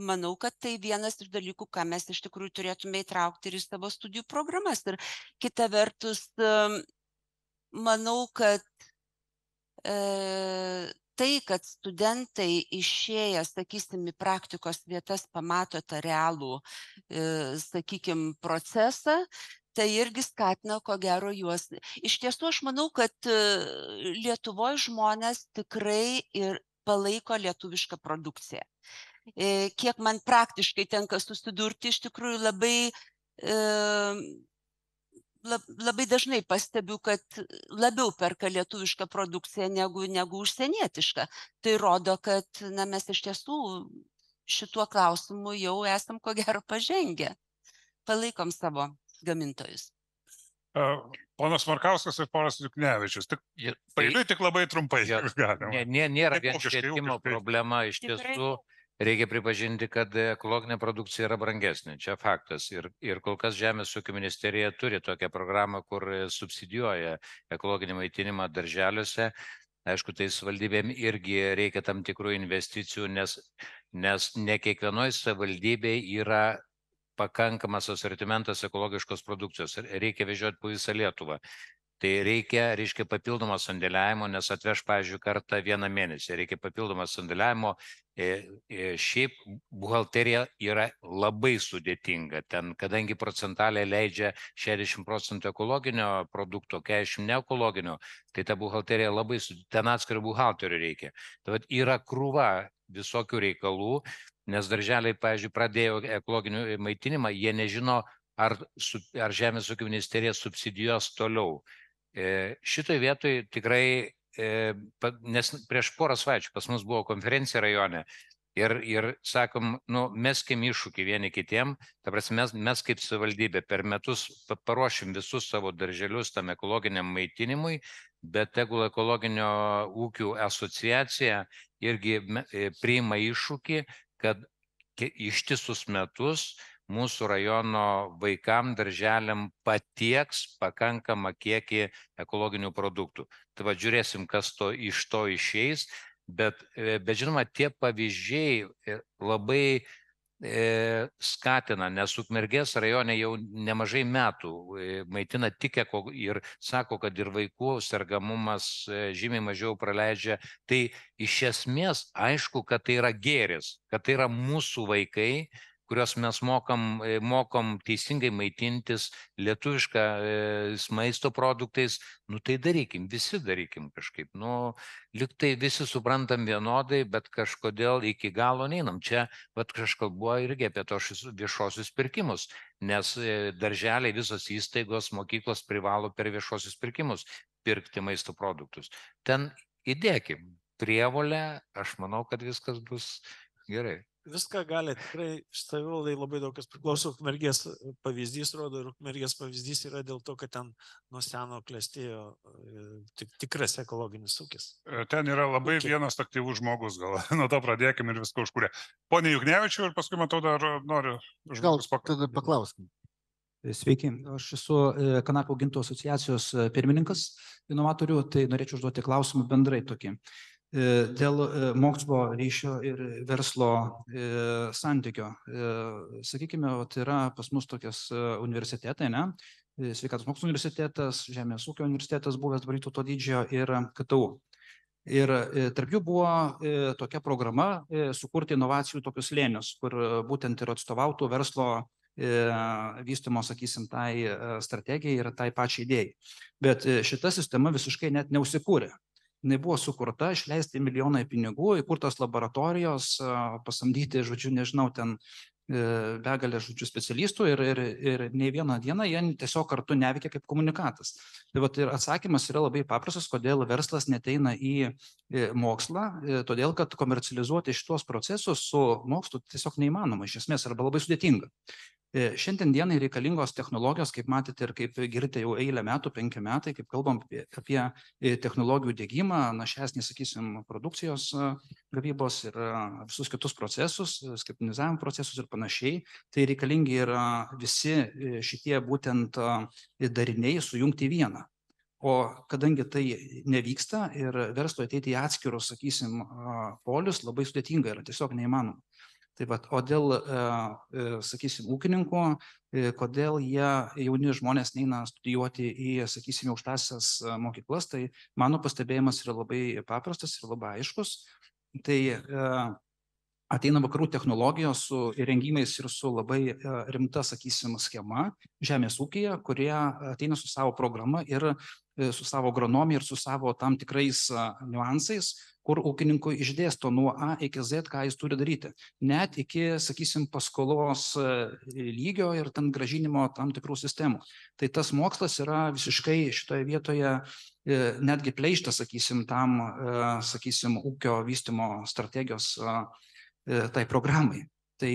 manau, kad tai vienas iš dalykų, ką mes iš tikrųjų turėtume įtraukti ir į savo studijų programas. Ir kita vertus, manau, kad tai, kad studentai išėję, sakysim, į praktikos vietas pamato tą realų, sakykim, procesą, tai irgi skatina, ko gero, juos. Iš tiesų, aš manau, kad Lietuvoje žmonės tikrai ir palaiko lietuvišką produkciją. Kiek man praktiškai tenka susidurti, iš tikrųjų labai dažnai pastebiu, kad labiau perka lietuvišką produkciją negu užsienietišką. Tai rodo, kad mes iš tiesų šituo klausimu jau esam ko gero pažengę. Palaikom savo gamintojus. Ponas Markauskas ir ponas Juknevičius. Pailiui tik labai trumpai. Nėra vien švietimo problema. Iš tiesų reikia pripažinti, kad ekologinė produkcija yra brangesnė. Čia faktas. Ir kol kas Žemės ūkio ministerija turi tokią programą, kur subsidijuoja ekologinį maitinimą darželiuose. Aišku, tai savivaldybėm irgi reikia tam tikrų investicijų, nes ne kiekvienoje savivaldybėje yra pakankamas asortimentas ekologiškos produkcijos. Reikia vežioti po visą Lietuvą. Tai reikia papildomo sandėliavimo, nes atveš, pavyzdžiui, kartą vieną mėnesį. Reikia papildomo sandėliavimo. Šiaip buhalterija yra labai sudėtinga. Ten, kadangi procentaliai leidžia 60% ekologinio produkto, 40% neekologinio, tai ta buhalterija labai sudėtinga. Ten atskirų buhalterių reikia. Tai yra krūva visokių reikalų. Nes darželiai, pavyzdžiui, pradėjo ekologinį maitinimą, jie nežino, ar Žemės ūkio ministerija subsidijuos toliau. Šitoj vietoj tikrai, nes prieš porą savaičių pas mus buvo konferencija rajone ir sakom, meskim iššūkį vieni kitiem, ta prasme, mes kaip savivaldybė per metus paruošim visus savo darželius tam ekologiniam maitinimui, bet tegul ekologinio ūkių asociacija irgi priima iššūkį, kad ištisus metus mūsų rajono vaikam darželiam patieks pakankamą kiekį ekologinių produktų. Tai va, žiūrėsim, kas iš to išeis, bet žinoma, tie pavyzdžiai labai skatina, nes Ukmergės rajone jau nemažai metų maitina tik ir sako, kad ir vaikų sergamumas žymiai mažiau praleidžia. Tai iš esmės aišku, kad tai yra gėris, kad tai yra mūsų vaikai, kuriuos mes mokom teisingai maitintis lietuviškais maisto produktais, tai darykim, visi darykim kažkaip. Lyg tai visi suprantam vienodai, bet kažkodėl iki galo neinam. Čia, aš kalbu irgi apie tos viešosius pirkimus, nes darželiai, visos įstaigos, mokyklos privalo per viešosius pirkimus pirkti maisto produktus. Ten įdėkim prievolę, aš manau, kad viskas bus gerai. Viską gali, tikrai savivaldai labai daug kas priklauso. Ukmergės pavyzdys rodo, ir Ukmergės pavyzdys yra dėl to, kad ten nuo seno klestėjo tikras ekologinis ūkis. Ten yra labai vienas aktyvus žmogus, gal nuo to pradėkime ir viską užkūrė. Pone Juknevičiau, ir paskui matau dar noriu žmogus paklauskim. Sveiki, aš esu kanapių augintojų asociacijos pirmininkas inovatorių, tai norėčiau užduoti klausimą bendrai tokį. Dėl mokslo ryšio ir verslo santykio. Sakykime, yra pas mus tokias universitetai, Sveikatos mokslo universitetas, Žemės ūkio universitetas buvęs Vytauto Didžiojo ir KTU. Ir tarp jų buvo tokia programa sukurti inovacijų tokius slėnius, kur būtent ir atstovautų verslo vystymo, sakysim, tai strategijai ir tai pačiai idėjai. Bet šita sistema visiškai net neusikūrė. Jis buvo sukurta, išleisti milijonai pinigų, įkurtos laboratorijos, pasamdyti, nežinau, ten begalę specialistų ir nei vieną dieną jie tiesiog kartu neveikia kaip komunikatas. Tai ir atsakymas yra labai paprastas, kodėl verslas neteina į mokslą, todėl kad komercializuoti šitos procesus su mokslu tiesiog neįmanoma, iš esmės, arba labai sudėtinga. Šiandien dienai reikalingos technologijos, kaip matėte ir kaip girdite jau eilę metų, 5 metai, kaip kalbam apie technologijų diegimą, našesnį, sakysim, produkcijos gavybos ir visus kitus procesus, skaitmenizavimo procesus ir panašiai, tai reikalingi yra visi šitie būtent dariniai sujungti į vieną. O kadangi tai nevyksta ir verslo ateiti į atskirus, sakysim, polius labai sudėtinga yra, tiesiog neįmanoma. Tai vat, o dėl, sakysim, ūkininkų, kodėl jie jauni žmonės neina studijuoti į, sakysim, aukštąsias mokyklas, tai mano pastebėjimas yra labai paprastas ir labai aiškus. Tai ateina vakarų technologijos su įrengimais ir su labai rimta, sakysim, schema žemės ūkyje, kurie ateina su savo programa ir su savo agronomija ir su savo tam tikrais niuansais, kur ūkininkui išdėsto nuo A iki Z, ką jis turi daryti. Net iki, sakysim, paskolos lygio ir ten grąžinimo tam tikrų sistemų. Tai tas mokslas yra visiškai šitoje vietoje netgi pleištas, sakysim, tam, sakysim, ūkio vystymo strategijos tai programai. Tai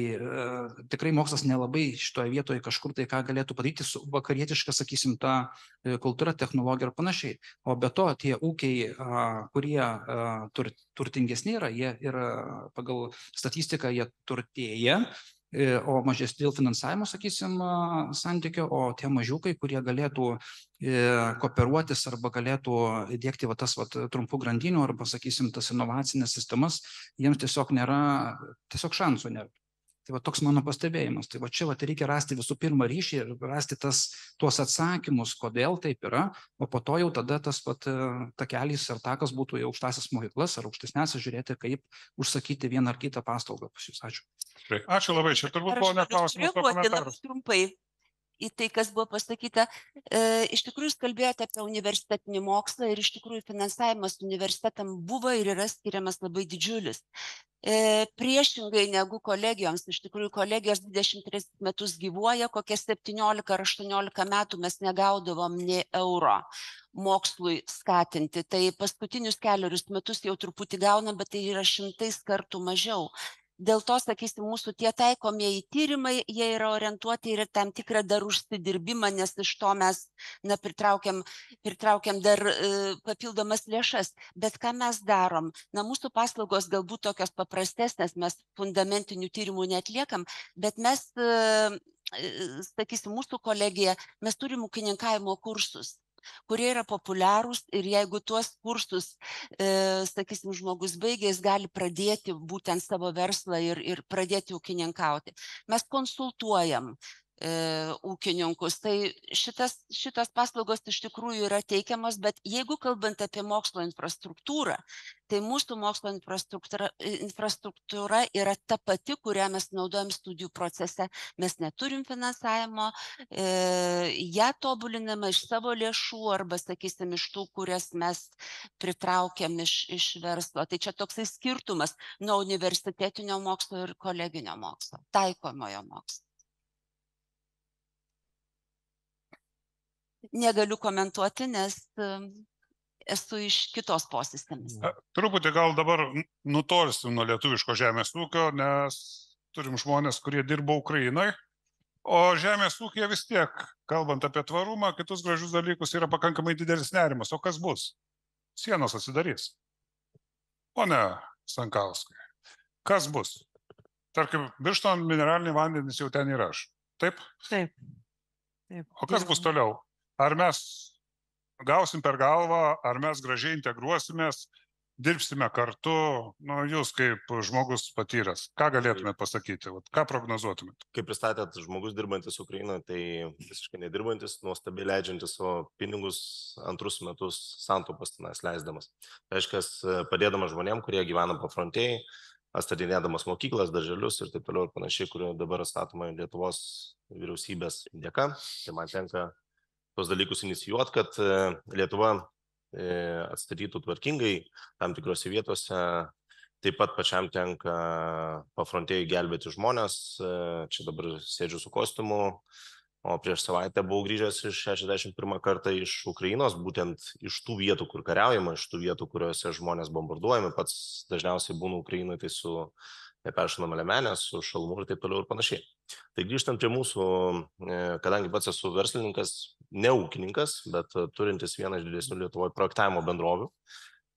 tikrai mokslas nelabai šitoje vietoje kažkur tai ką galėtų padaryti su vakarietiška, sakysim, ta kultūra, technologija ir panašiai. O be to tie ūkiai, kurie turtingesni yra, jie yra pagal statistiką, jie turtėja, o mažesni dėl finansavimo, sakysim, santykio, o tie mažiukai, kurie galėtų kooperuotis arba galėtų įdiegti tas trumpų grandinių arba, sakysim, tas inovacinės sistemas, jiems tiesiog nėra, tiesiog šansų nėra. Tai toks mano pastebėjimas. Tai čia reikia rasti visų pirma ryšį ir rasti tuos atsakymus, kodėl taip yra, o po to jau tada tas takelis ar takas būtų į aukštąsias mokyklas ar aukštesnėsias žiūrėti, kaip užsakyti vieną ar kitą paslaugą pas jūs. Ačiū. Ačiū labai, čia turbūt buvo neklausimas komentaras. Trumpai į tai, kas buvo pasakyta. Iš tikrųjų, jūs kalbėjote apie universitetinį mokslą ir iš tikrųjų finansavimas universitetam buvo ir yra skiriamas labai didžiulis. Priešingai negu kolegijoms, iš tikrųjų kolegijos 23 metus gyvuoja, kokie 17 ar 18 metų mes negaudavom nė euro mokslui skatinti. Tai paskutinius keliarius metus jau truputį gaunam, bet tai yra 100 kartų mažiau. Dėl to, sakysim, mūsų tie taikomieji tyrimai, jie yra orientuoti ir tam tikrą dar užsidirbimą, nes iš to mes pritraukiam dar papildomas lėšas. Bet ką mes darom? Mūsų paslaugos galbūt tokios paprastesnės, mes fundamentinių tyrimų neatliekam, bet mes, sakysim, mūsų kolegija, mes turim ūkininkavimo kursus, kurie yra populiarūs ir jeigu tuos kursus, sakysim, žmogus baigė, jis gali pradėti būtent savo verslą ir pradėti ūkininkauti. Mes konsultuojam ūkininkus. Tai šitas paslaugos iš tikrųjų yra teikiamas, bet jeigu kalbant apie mokslo infrastruktūrą, tai mūsų mokslo infrastruktūra yra ta pati, kurią mes naudojam studijų procese. Mes neturim finansavimo, ją tobuliname iš savo lėšų arba, sakysim, iš tų, kurias mes pritraukiam iš verslo. Tai čia toksai skirtumas nuo universitetinio mokslo ir koleginio mokslo, taikomojo mokslo. Negaliu komentuoti, nes esu iš kitos posistemės. Truputį gal dabar nutolsim nuo lietuviško žemės ūkio, nes turim žmonės, kurie dirba Ukrainai, o žemės ūkija vis tiek, kalbant apie tvarumą, kitus gražius dalykus, yra pakankamai didelis nerimas. O kas bus? Sienos atsidarys. Pone Sankauskai, kas bus? Tarkim, Birštono mineraliniai vandenys jau ten yra. Taip? Taip. O kas bus toliau? Ar mes gausim per galvą, ar mes gražiai integruosimės, dirbsime kartu? Jūs kaip žmogus patyręs, ką galėtumėt pasakyti? Ką prognozuotumėt? Kaip pristatėt, žmogus dirbantis Ukrainoje, tai visiškai nedirbantis, nuostabiai leidžiantis savo pinigus antrus metus santaupas tenais leisdamas. Reiškia, padėdamas žmonėm, kurie gyvena pafrontėjai, atstatinėdamas mokyklas, darželius ir taip toliau ir panašiai, kurio dabar statoma Lietuvos vyriausybės dėka. Tai man tenka tos dalykus inicijuoti, kad Lietuva atstatytų tvarkingai tam tikrose vietose. Taip pat pačiam tenka pafrontėjai gelbėti žmonės. Čia dabar sėdžiu su kostiumu, o prieš savaitę buvau grįžęs iš 61 kartą iš Ukrainos, būtent iš tų vietų, kur kariaujama, iš tų vietų, kuriuose žmonės bombarduojami. Pats dažniausiai būnu Ukrainoje, tai su neperšinama liemenė, su šalmu ir taip toliau ir panašiai. Tai grįžtant prie mūsų, kadangi pats esu verslininkas, ne ūkininkas, bet turintis vieną iš didesnių Lietuvoje projektavimo bendrovių,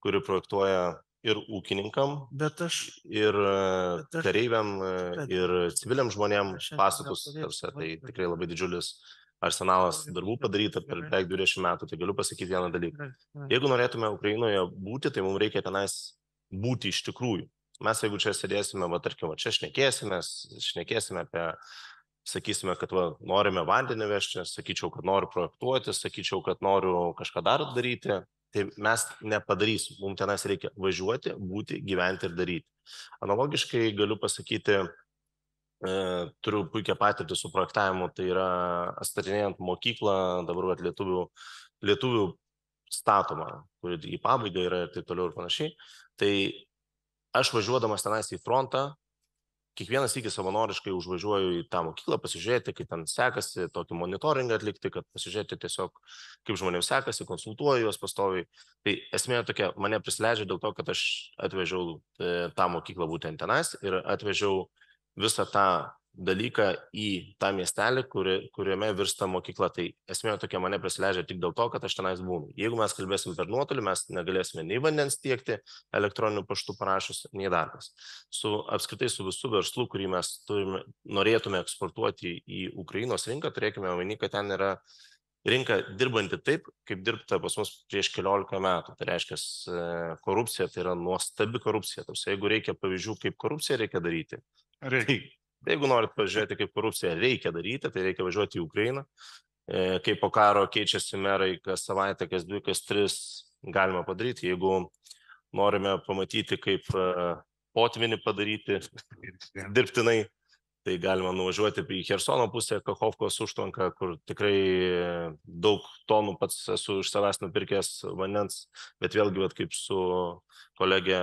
kuri projektuoja ir ūkininkam, ir kareiviam, ir civiliam žmonėm pastatus. Tai tikrai labai didžiulis arsenalas darbų padaryta per beveik 20 metų, tai galiu pasakyti vieną dalyką. Jeigu norėtume Ukrainoje būti, tai mums reikia tenais būti iš tikrųjų. Mes jeigu čia sėdėsime, tarkim, čia šnekėsime apie, sakysime, kad norime vandenį vežti, sakyčiau, kad noriu projektuoti, sakyčiau, kad noriu kažką dar daryti, tai mes nepadarysim. Mums tenais reikia važiuoti, būti, gyventi ir daryti. Analogiškai galiu pasakyti, turiu puikią patirtį su projektavimu, tai yra atstatinėjant mokyklą, dabar lietuvių statoma, kuri į pabaigą yra ir taip toliau ir panašiai. Tai aš važiuodamas tenais į frontą, kiekvienas iki savanoriškai užvažiuoju į tą mokyklą, pasižiūrėti, kaip ten sekasi, tokį monitoringą atlikti, kad pasižiūrėti tiesiog, kaip žmonėms sekasi, konsultuoju juos pastoviai. Tai esmė tokia, mane prisileidžia dėl to, kad aš atvežiau tą mokyklą būtent tenais ir atvežiau visą tą dalyką į tą miestelį, kuriame virsta mokykla. Tai esmė tokia, mane prisileidžia tik dėl to, kad aš tenais būnu. Jeigu mes kalbėsim per nuotolį, mes negalėsime nei vandens tiekti, elektroniniu paštu parašus, nei darbas. Apskritai su visų verslu, kurį mes norėtume eksportuoti į Ukrainos rinką, turėkime omeny, kad ten yra rinka dirbanti taip, kaip dirbta pas mus prieš 14 metų. Tai reiškia, korupcija tai yra nuostabi korupcija. Jeigu reikia pavyzdžių, kaip korupciją reikia daryti, jeigu norit pažiūrėti, kaip korupciją reikia daryti, tai reikia važiuoti į Ukrainą. Kai po karo keičiasi merai kas savaitę, kas 2, kas 3, galima padaryti. Jeigu norime pamatyti, kaip potvinį padaryti dirbtinai, tai galima nuvažiuoti į Chersono pusę, Kachovkos užtvanką, kur tikrai daug tonų pats esu iš savęs nupirkęs vandens, bet vėlgi, kaip su kolegė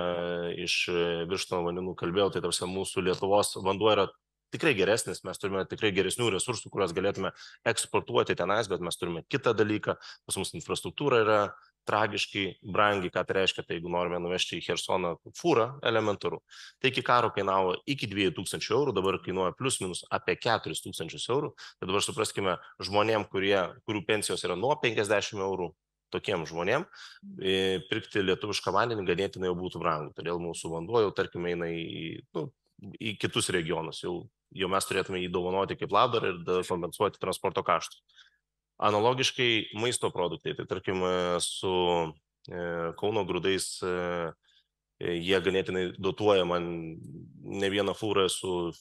iš Birštono vandenų kalbėjau, tai tarsi mūsų Lietuvos vanduo yra tikrai geresnis, mes turime tikrai geresnių resursų, kuriuos galėtume eksportuoti tenais, bet mes turime kitą dalyką, pas mus infrastruktūra yra tragiškai brangiai, ką tai reiškia, tai jeigu norime nuvežti į Chersoną fūrą, elementaru. Tai iki karo kainavo iki 2000 eurų, dabar kainuoja plius minus apie 4000 eurų. Tai dabar supraskime, žmonėm, kurių pensijos yra nuo 50 eurų, tokiem žmonėm, pirkti lietuvišką vandenį ganėtinai jau būtų brangu. Todėl mūsų vanduo jau, tarkim, eina į kitus regionus. Jau mes turėtume jį dovanoti kaip labdarą ir kompensuoti transporto kaštus. Analogiškai maisto produktai, tai tarkim su Kauno grūdais jie ganėtinai dotuoja man ne vieną fūrą,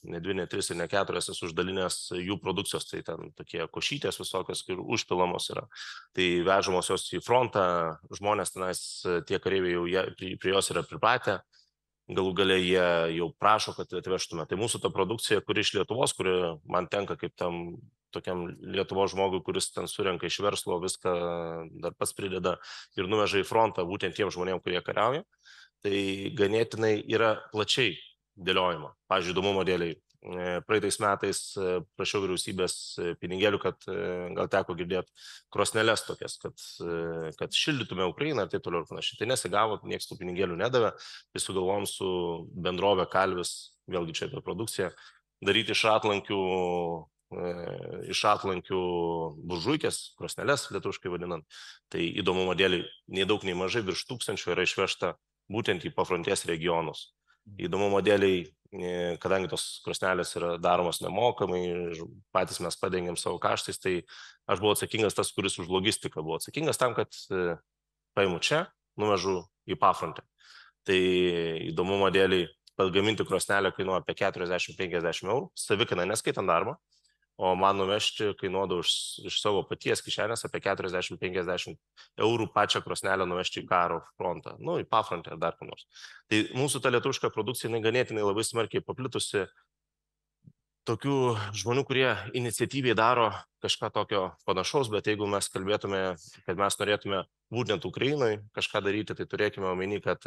ne 2, ne 3 ir ne 4 esu uždalinęs jų produkcijos, tai ten tokie košytės visokios, kur užpilamos yra. Tai vežamos jos į frontą, žmonės tenais, tie kareiviai jau prie jos yra pripratę, galų gale jie jau prašo, kad atvežtume. Tai mūsų ta produkcija, kuri iš Lietuvos, kuri man tenka kaip tam tokiam Lietuvos žmogui, kuris ten surenka iš verslo, viską dar pats prideda ir nuveža į frontą būtent tiem žmonėm, kurie kariauja, tai ganėtinai yra plačiai dėliojama. Pavyzdžiui, įdomumo dėliai. Praeitais metais prašiau vyriausybės pinigėlių, kad gal teko girdėti krosneles tokias, kad šildytume Ukrainą ir taip toliau ir panašiai. Tai nesigavo, nieks tų pinigėlių nedavė, tai sugalvom su bendrovė Kalvis, vėlgi čia apie produkciją, daryti iš atlankių buržuikės, krosneles, lietuviškai vadinant. Tai įdomumo dėliai, nei daug, nei mažai, virš 1000 yra išvežta būtent į pafronties regionus. Įdomumo dėliai, kadangi tos krosnelės yra daromos nemokamai, patys mes padengiam savo kaštais, tai aš buvau atsakingas tas, kuris už logistiką buvo atsakingas tam, kad paimu čia, nuvežu į pafrontę. Tai įdomumo dėliai, pagaminti krosnelę kainuoja apie 40-50 eurų, savikaina neskaitant darbą, o man nuvežti kainuodavo iš savo paties kišenės apie 40-50 eurų pačią krosnelę nuvežti į karo frontą, į pafrontę ar dar ką nors. Tai mūsų ta lietuviška produkcija ganėtinai labai smarkiai paplitusi tokių žmonių, kurie iniciatyviai daro kažką tokio panašaus, bet jeigu mes kalbėtume, kad mes norėtume būtent Ukrainai kažką daryti, tai turėkime omeny, kad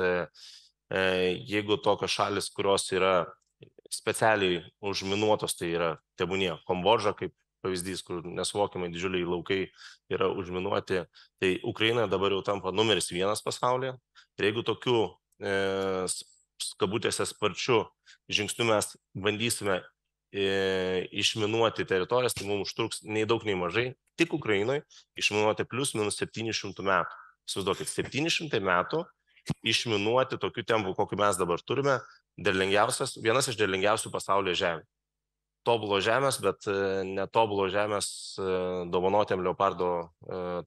jeigu tokios šalis, kurios yra specialiai užminuotos, tai yra tebūnie Kambodža, kaip pavyzdys, kur nesuvokiamai didžiuliai laukai yra užminuoti, tai Ukraina dabar jau tampa numeris 1 pasaulyje. Ir jeigu tokiu kabutėse sparčiu žingsniu mes bandysime išminuoti teritorijas, tai mums užtruks nei daug, nei mažai, tik Ukrainoje išminuoti plius minus 700 metų. Įsivaizduokit, 700 metų išminuoti tokiu tempu, kokį mes dabar turime, vienas iš derlingiausių pasaulyje žemė. tobulo žemės, bet netobulo žemės dovanotėm Leopardo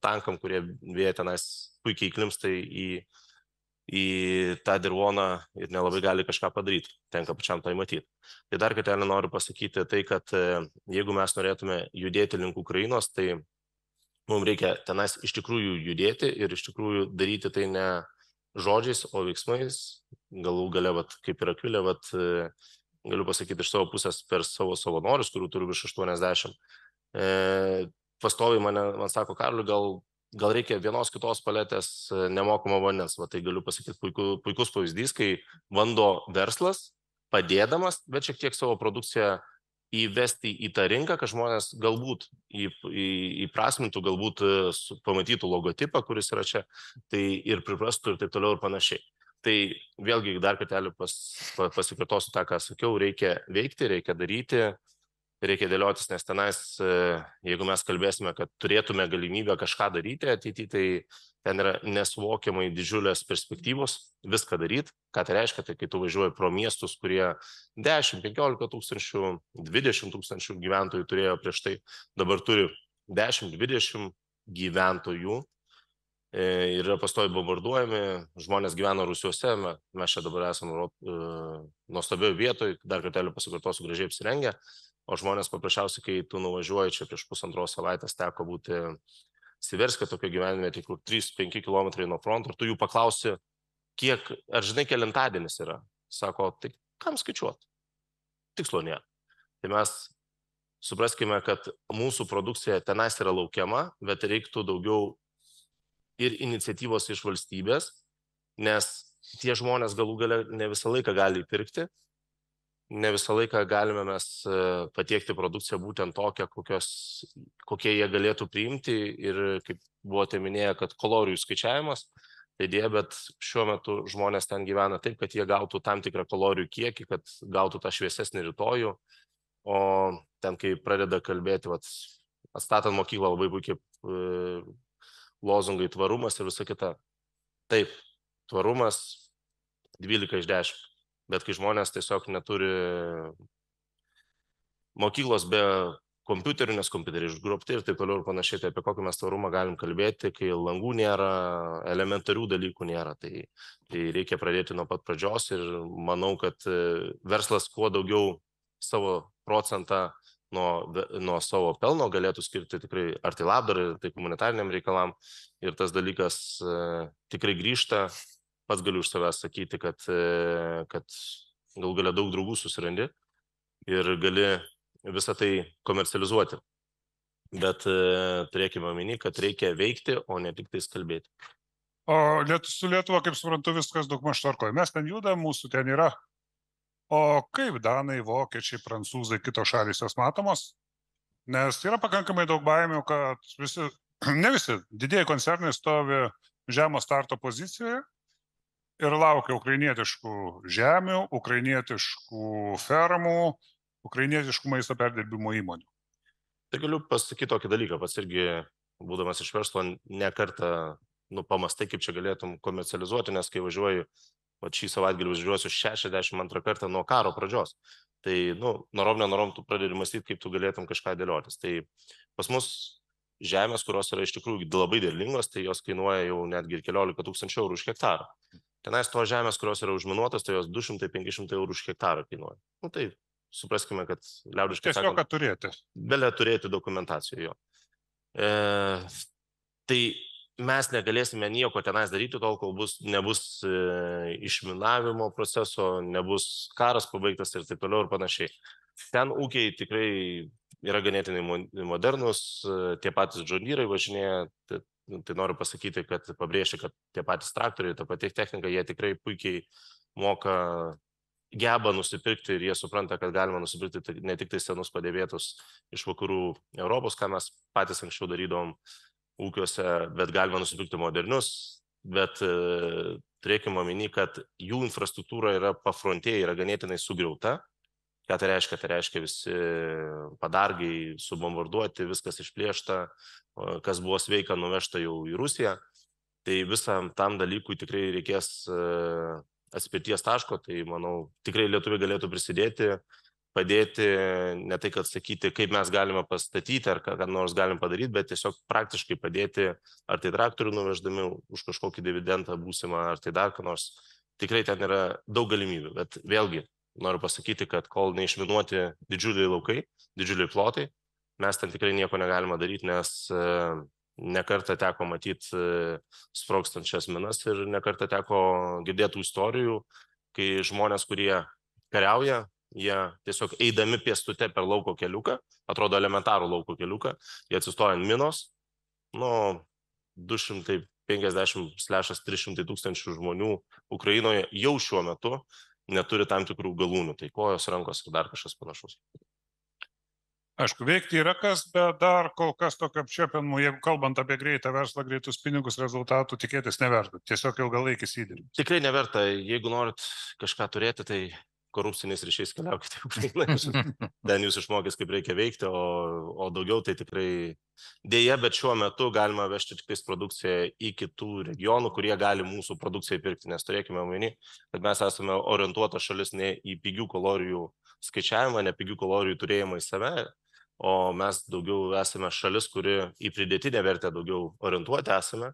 tankam, kurie vėja tenais puikiai įklimpsta į tą dirvoną ir nelabai gali kažką padaryti. Tenka pačiam tai matyti. Tai dar kartelį noriu pasakyti tai, kad jeigu mes norėtume judėti link Ukrainos, tai mums reikia tenais iš tikrųjų judėti ir iš tikrųjų daryti tai ne žodžiais, o veiksmais. Galų gale, kaip ir Akvilė, galiu pasakyti iš savo pusės per savo savanorius, kurių turiu virš 80. Pastoviai man sako, Karliui, gal reikia vienos kitos paletės nemokamo vandens. Tai galiu pasakyti puikus pavyzdys, kai bando verslas, padėdamas, bet šiek tiek savo produkciją įvesti į tą rinką, kad žmonės galbūt įprasmintų, galbūt pamatytų logotipą, kuris yra čia, tai ir priprastų ir taip toliau ir panašiai. Tai vėlgi dar kartelį pasikartosiu tą, ką sakiau, reikia veikti, reikia daryti, reikia dėliotis, nes tenais, jeigu mes kalbėsime, kad turėtume galimybę kažką daryti ateityje, tai ten yra nesuvokiamai didžiulės perspektyvos viską daryti. Ką tai reiškia? Tai kai tu važiuoji pro miestus, kurie 10, 15 tūkstančių, 20 tūkstančių gyventojų turėjo prieš tai, dabar turi 10, 20 gyventojų ir yra pastoviai bombarduojami, žmonės gyvena rūsiuose, mes čia dabar esame nuostabioje vietoje, dar kartelį pasikartosiu, gražiai apsirengę, o žmonės paprasčiausiai, kai tu nuvažiuoji, čia prieš pusantros savaitės teko būti Siverske, tokio gyvenime, tik 3-5 km nuo fronto, ir tu jų paklausi, ar žinai, kelintadienis yra? Sako, tai kam skaičiuoti? Tikslo nėra. Tai mes supraskime, kad mūsų produkcija tenais yra laukiama, bet reiktų daugiau ir iniciatyvos iš valstybės, nes tie žmonės galų gale ne visą laiką gali įpirkti, ne visą laiką galime mes patiekti produkciją būtent tokią, kokie jie galėtų priimti, ir kaip buvote minėję, kad kalorijų skaičiavimas, tai dėja, bet šiuo metu žmonės ten gyvena taip, kad jie gautų tam tikrą kalorijų kiekį, kad gautų tą šviesesnį rytojų, o ten, kai pradeda kalbėti, atstatant mokyklą, labai puikiai lozungai tvarumas ir visa kita. Taip, tvarumas 12 iš 10, bet kai žmonės tiesiog neturi mokyklos be kompiuterių, nes kompiuteriai išgrobti ir taip toliau ir panašiai, tai apie kokį mes tvarumą galim kalbėti, kai langų nėra, elementarių dalykų nėra. Tai reikia pradėti nuo pat pradžios ir manau, kad verslas kuo daugiau savo procentą nuo savo pelno galėtų skirti tikrai ar tai labdarai, ar tai humanitariniam reikalam, ir tas dalykas tikrai grįžta. Pats galiu už savęs sakyti, kad gal galia daug draugų susirandi ir gali visą tai komercializuoti. Bet turėkime omeny, kad reikia veikti, o ne tik tais kalbėti. O su Lietuva, kaip suprantu, viskas daugmaž tvarkoje. Mes ten judam, mūsų ten yra. O kaip danai, vokiečiai, prancūzai, kitos šalys jos matomos? Nes yra pakankamai daug baimių, kad ne visi didieji koncernai stovi žemo starto pozicijoje ir laukia ukrainietiškų žemių, ukrainietiškų fermų, ukrainietiškų maisto perdirbimo įmonių. Tai galiu pasakyti tokį dalyką, pats irgi, būdamas iš verslo, ne kartą pamastai, kaip čia galėtum komercializuoti, nes kai važiuoju, šį savaitgalį važiuosiu 62 kartą nuo karo pradžios. Tai, norom tu pradedi mąstyti, kaip tu galėtum kažką dėliotis. Tai pas mus žemės, kurios yra iš tikrųjų labai derlingos, tai jos kainuoja jau netgi 14 000 eurų už hektarą. Tenais to žemės, kurios yra užminuotas, tai jos 200-500 eurų už hektarą kainuoja. Tai supraskime, kad liaudiškai sakant, tiesiog, kad turėti. Belė turėti dokumentaciją jo. Tai mes negalėsime nieko tenais daryti, tol kol nebus išminavimo proceso, nebus karas pabaigtas ir taip toliau ir panašiai. Ten ūkiai tikrai yra ganėtinai modernus, tie patys John Deere važinėja, tai noriu pasakyti, kad pabrėžti, kad tie patys traktoriai, ta pati technika, jie tikrai puikiai geba nusipirkti ir jie supranta, kad galima nusipirkti ne tik tai senus padėvėtus iš vakarų Europos, ką mes patys anksčiau darydavom ūkiuose, bet galima nusipirkti modernius, bet turėkime omeny, kad jų infrastruktūra yra pafrontėje, yra ganėtinai sugriauta. Ką tai reiškia? Tai reiškia visi padargai subombarduoti, viskas išplėšta, kas buvo sveika nuvežta jau į Rusiją. Tai visam tam dalykui tikrai reikės atspirties taško, tai manau, tikrai lietuviai galėtų prisidėti padėti, ne tai, kad sakyti, kaip mes galime pastatyti ar ką nors galim padaryti, bet tiesiog praktiškai padėti, ar tai traktorių nuveždami už kažkokį dividendą būsimą, ar tai dar ką nors. Tikrai ten yra daug galimybių, bet vėlgi noriu pasakyti, kad kol neišminuoti didžiuliai laukai, didžiuliai plotai, mes ten tikrai nieko negalime daryti, nes nekartą teko matyti sprogstančias minas ir nekartą teko girdėti istorijų, kai žmonės, kurie kariauja, jie tiesiog eidami pėstute per lauko keliuką, atrodo elementarų lauko keliuką, jie atsistoja ant minos, 250-300 tūkstančių žmonių Ukrainoje jau šiuo metu neturi tam tikrų galūnių, tai kojos, rankos ir dar kažkas panašus. Aišku, veikti yra kas, bet dar kol kas tokio apčiuopiamų, jeigu kalbant apie greitą verslą, greitus pinigus, rezultatų tikėtis neverta. Tiesiog ilgalaikis įdirbis. Tikrai neverta. Jeigu norit kažką turėti, tai korupciniais ryšiais keliaukite į Ukrainą. Ten jūs išmokys, kaip reikia veikti, o daugiau tai tikrai dėja, bet šiuo metu galima vežti tik tais produkciją į kitų regionų, kurie gali mūsų produkciją pirkti, nes turėkime omeny, kad mes esame orientuota šalis ne į pigių kalorijų skaičiavimą, ne pigių kalorijų turėjimą į save, o mes daugiau esame šalis, kuri į pridėtinę vertę daugiau orientuoti esame,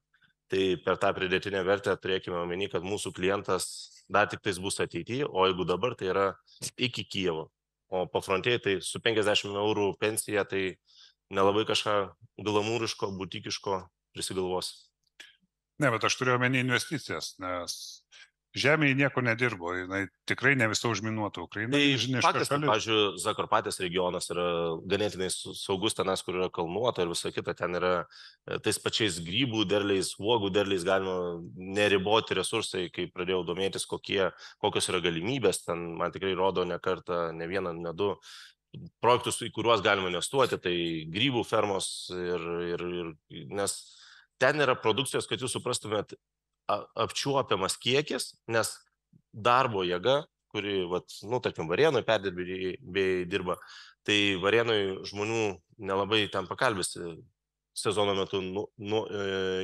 tai per tą pridėtinę vertę turėkime omeny, kad mūsų klientas dar tik tais bus ateityje, o jeigu dabar tai yra iki Kijevo, o pafrontėje tai su 50 eurų pensija, tai nelabai kažką glamūriško, butikiško prisigalvos. Ne, bet aš turiu omeny investicijas, nes žemėje nieko nedirbo, jinai tikrai ne visą užminuota Ukraina. Tai faktas, kad, pavyzdžiui, Zakarpatės regionas yra ganėtinai saugus tenas, kur yra kalnuota ir visa kita, ten yra tais pačiais grybų derliais, uogų derliais galima neriboti resursai, kai pradėjau domėtis, kokios yra galimybės, ten man tikrai rodo ne kartą, ne vieną, ne du projektus, į kuriuos galima investuoti, tai grybų fermos nes ten yra produkcijos, kad jūs suprastumėt, apčiuopiamas kiekis, nes darbo jėga, kuri, tarkim, Varėnoj perdirbėjai dirba, tai Varėnoj žmonių nelabai ten pakalbėsi sezono metu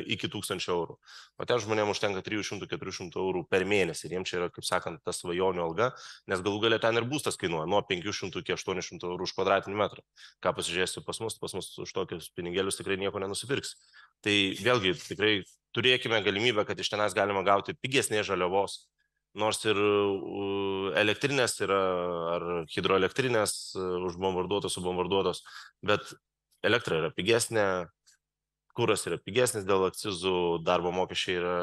iki 1000 eurų. O ten žmonėms užtenka 300-400 eurų per mėnesį ir jiems čia yra, kaip sakant, ta svajonių alga, nes galų galia ten ir būstas kainuoja nuo 500 iki 800 eurų už kvadratinį metrą. Ką pasižiūrėsi pas mus už tokius pinigėlius tikrai nieko nenusipirks. Tai vėlgi tikrai turėkime galimybę, kad iš tenais galima gauti pigesnės žaliavos, nors ir elektrinės yra, ar hidroelektrinės užbombarduotos, subombarduotos, bet elektra yra pigesnė, kuras yra pigesnis dėl akcizų, darbo mokesčiai yra,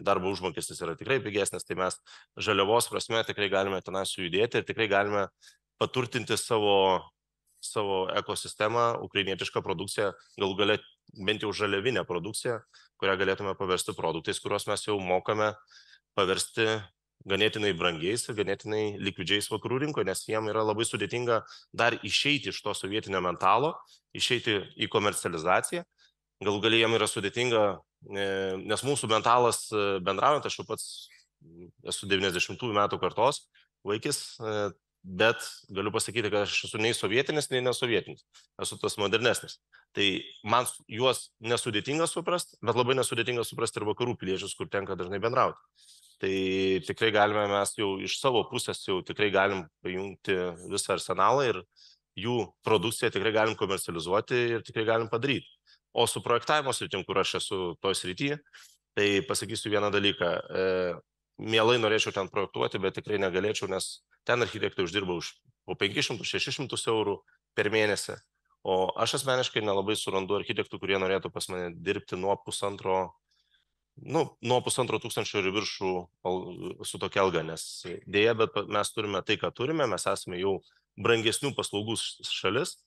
darbo užmokestis yra tikrai pigesnis, tai mes žaliavos prasme tikrai galime tenais sujudėti ir tikrai galime paturtinti savo ekosistemą, ukrainietišką produkciją, galų gale bent jau žaliavinę produkciją, kurią galėtume paversti produktais, kuriuos mes jau mokame paversti ganėtinai brangiais ir ganėtinai likvidžiais vakarų rinkoje, nes jiem yra labai sudėtinga dar išeiti iš to sovietinio mentalo, išeiti į komercializaciją. Galų gale jiem yra sudėtinga, nes mūsų mentalas bendraujant, aš jau pats esu 90-ųjų metų kartos vaikis, bet galiu pasakyti, kad aš esu nei sovietinis, nei nesovietinis. Esu tas modernesnis. Tai man juos nesudėtinga suprasti, bet labai nesudėtinga suprasti ir vakarų piliečius, kur tenka dažnai bendrauti. Tai tikrai galime mes jau iš savo pusės jau tikrai galim pajungti visą arsenalą ir jų produkciją tikrai galim komercializuoti ir tikrai galim padaryti. O su projektavimo sritim, kur aš esu toj srityje, tai pasakysiu vieną dalyką. Mielai norėčiau ten projektuoti, bet tikrai negalėčiau, nes ten architektai uždirba už po 500-600 eurų per mėnesį. O aš asmeniškai nelabai surandu architektų, kurie norėtų pas mane dirbti nuo 1,5 tūkstančio ir viršų su tokia alga, nes dėja, bet mes turime tai, ką turime, mes esame jau brangesnių paslaugų šalis,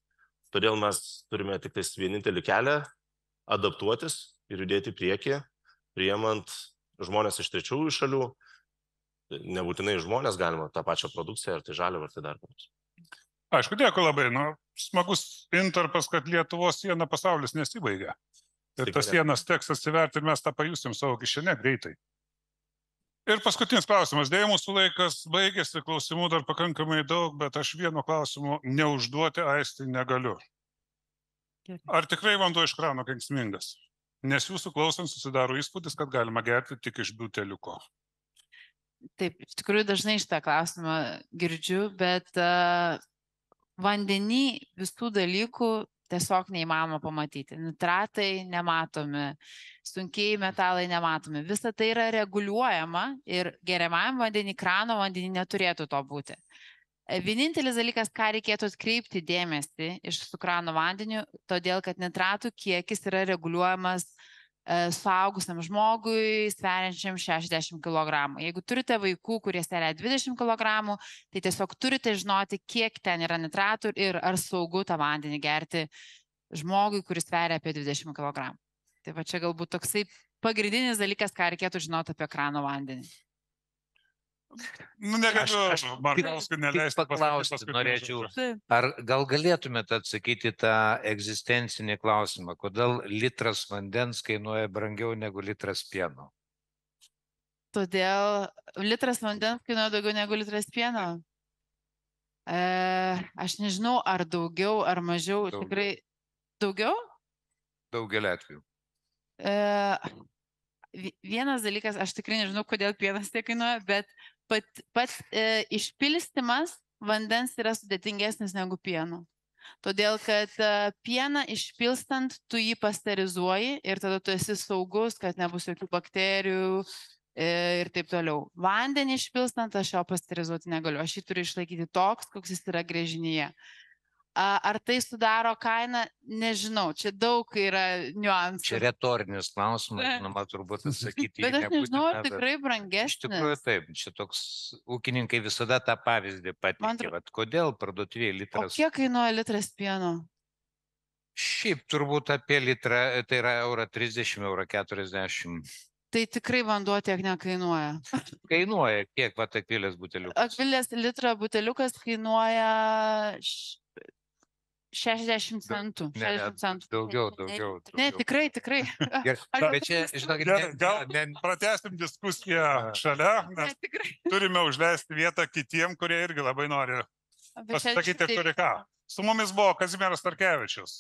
todėl mes turime tik tais vienintelį kelią adaptuotis ir judėti priekį, priimant žmonės iš trečiųjų šalių, nebūtinai žmonės, galima tą pačią produkciją, ar tai žaliavą, ar tai dar kažkas. Aišku, dėkui labai. Smagus intarpas, kad Lietuvos siena pasaulis nesibaigia. Ir tas sienas teks atsiverti ir mes tą pajusim savo kišenę greitai. Ir paskutinis klausimas. Dėja, mūsų laikas baigėsi, klausimų dar pakankamai daug, bet aš vieno klausimo neužduoti Aistei negaliu. Ar tikrai vanduo iš krano kenksmingas? Nes jūsų klausant susidaro įspūdis, kad galima gerti tik iš buteliuko. Taip, iš tikrųjų dažnai šitą klausimą girdžiu, bet vandenį visų dalykų tiesiog neįmanoma pamatyti. Nitratai nematomi, sunkiai metalai nematomi. Visa tai yra reguliuojama ir geriamajam vandenį, krano vandenį neturėtų to būti. Vienintelis dalykas, ką reikėtų atkreipti dėmesį iš su krano vandeniu, todėl kad nitratų kiekis yra reguliuojamas suaugusiam žmogui sveriančiam 60 kg. Jeigu turite vaikų, kurie sveria 20 kg, tai tiesiog turite žinoti, kiek ten yra nitratų ir ar saugu tą vandenį gerti žmogui, kuris sveria apie 20 kg. Tai va čia galbūt toksai pagrindinis dalykas, ką reikėtų žinoti apie krano vandenį. Nu, negaliu, Markauskui neleisti paklausti, norėčiau, ar gal galėtumėte atsakyti tą egzistencinį klausimą, kodėl litras vandens kainuoja brangiau negu litras pieno? Todėl litras vandens kainuoja daugiau negu litras pieno. Aš nežinau, ar daugiau, ar mažiau. Daugiau. Tikrai daugiau? Daugelį atvejų. Vienas dalykas, aš tikrai nežinau, kodėl pienas tiek kainuoja, bet pats išpilstymas vandens yra sudėtingesnis negu pieno. Todėl, kad pieną išpilstant, tu jį pasterizuoji ir tada tu esi saugus, kad nebus jokių bakterijų ir taip toliau. Vandenį išpilstant, aš jo pasterizuoti negaliu. Aš jį turiu išlaikyti toks, koks jis yra gręžinyje. Ar tai sudaro kainą? Nežinau, čia daug yra niuansų. Čia retorinis klausimas, žinoma, turbūt atsakyti. Bet aš nežinau, ar tikrai brangesnis. Iš tikrųjų taip, čia toks ūkininkai visada tą pavyzdį pateikė. Kodėl parduotuvėje litras? O kiek kainuoja litras pieno? Šiaip turbūt apie litrą, tai yra €30, €40. Tai tikrai vanduo tiek nekainuoja. Kainuoja kiek vat Akvilės buteliukas? Akvilės litro buteliukas kainuoja 60 centų. 60 centų. Daugiau. Ne, tikrai. Bet čia, žinokit, gal pratęsim diskusiją šalia, nes turime užleisti vietą kitiem, kurie irgi labai nori pasakyti, turi ką. Su mumis buvo Kazimieras Starkevičius,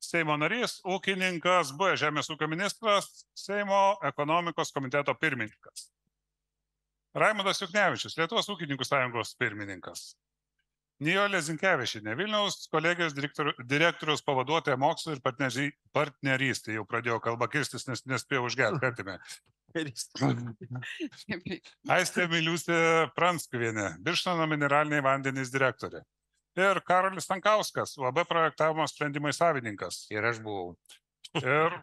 Seimo narys, ūkininkas, buvęs Žemės ūkio ministras, Seimo ekonomikos komiteto pirmininkas. Raimundas Juknevičius, Lietuvos ūkininkų sąjungos pirmininkas. Nijolė Zinkevičienė, Vilniaus kolegijos direktoriaus pavaduotoja mokslo ir partnerystė. Jau pradėjo kalbą kirstis, nes nespėjo užgerti, kartime. Aistė Miliūtė Pranskuvienė, Birštono mineraliniai vandenys direktorė. Ir Karolis Stankauskas, UAB projektavimo sprendimai savininkas. Ir aš buvau. Ir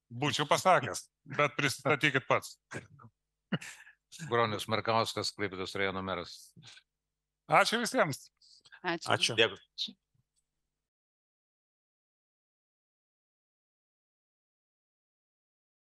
būčiau pasakęs, bet pristatykit pats. Bronius Markauskas, Klaipėdos rajono meras. Ačiū visiems. Ačiū. Dėkui.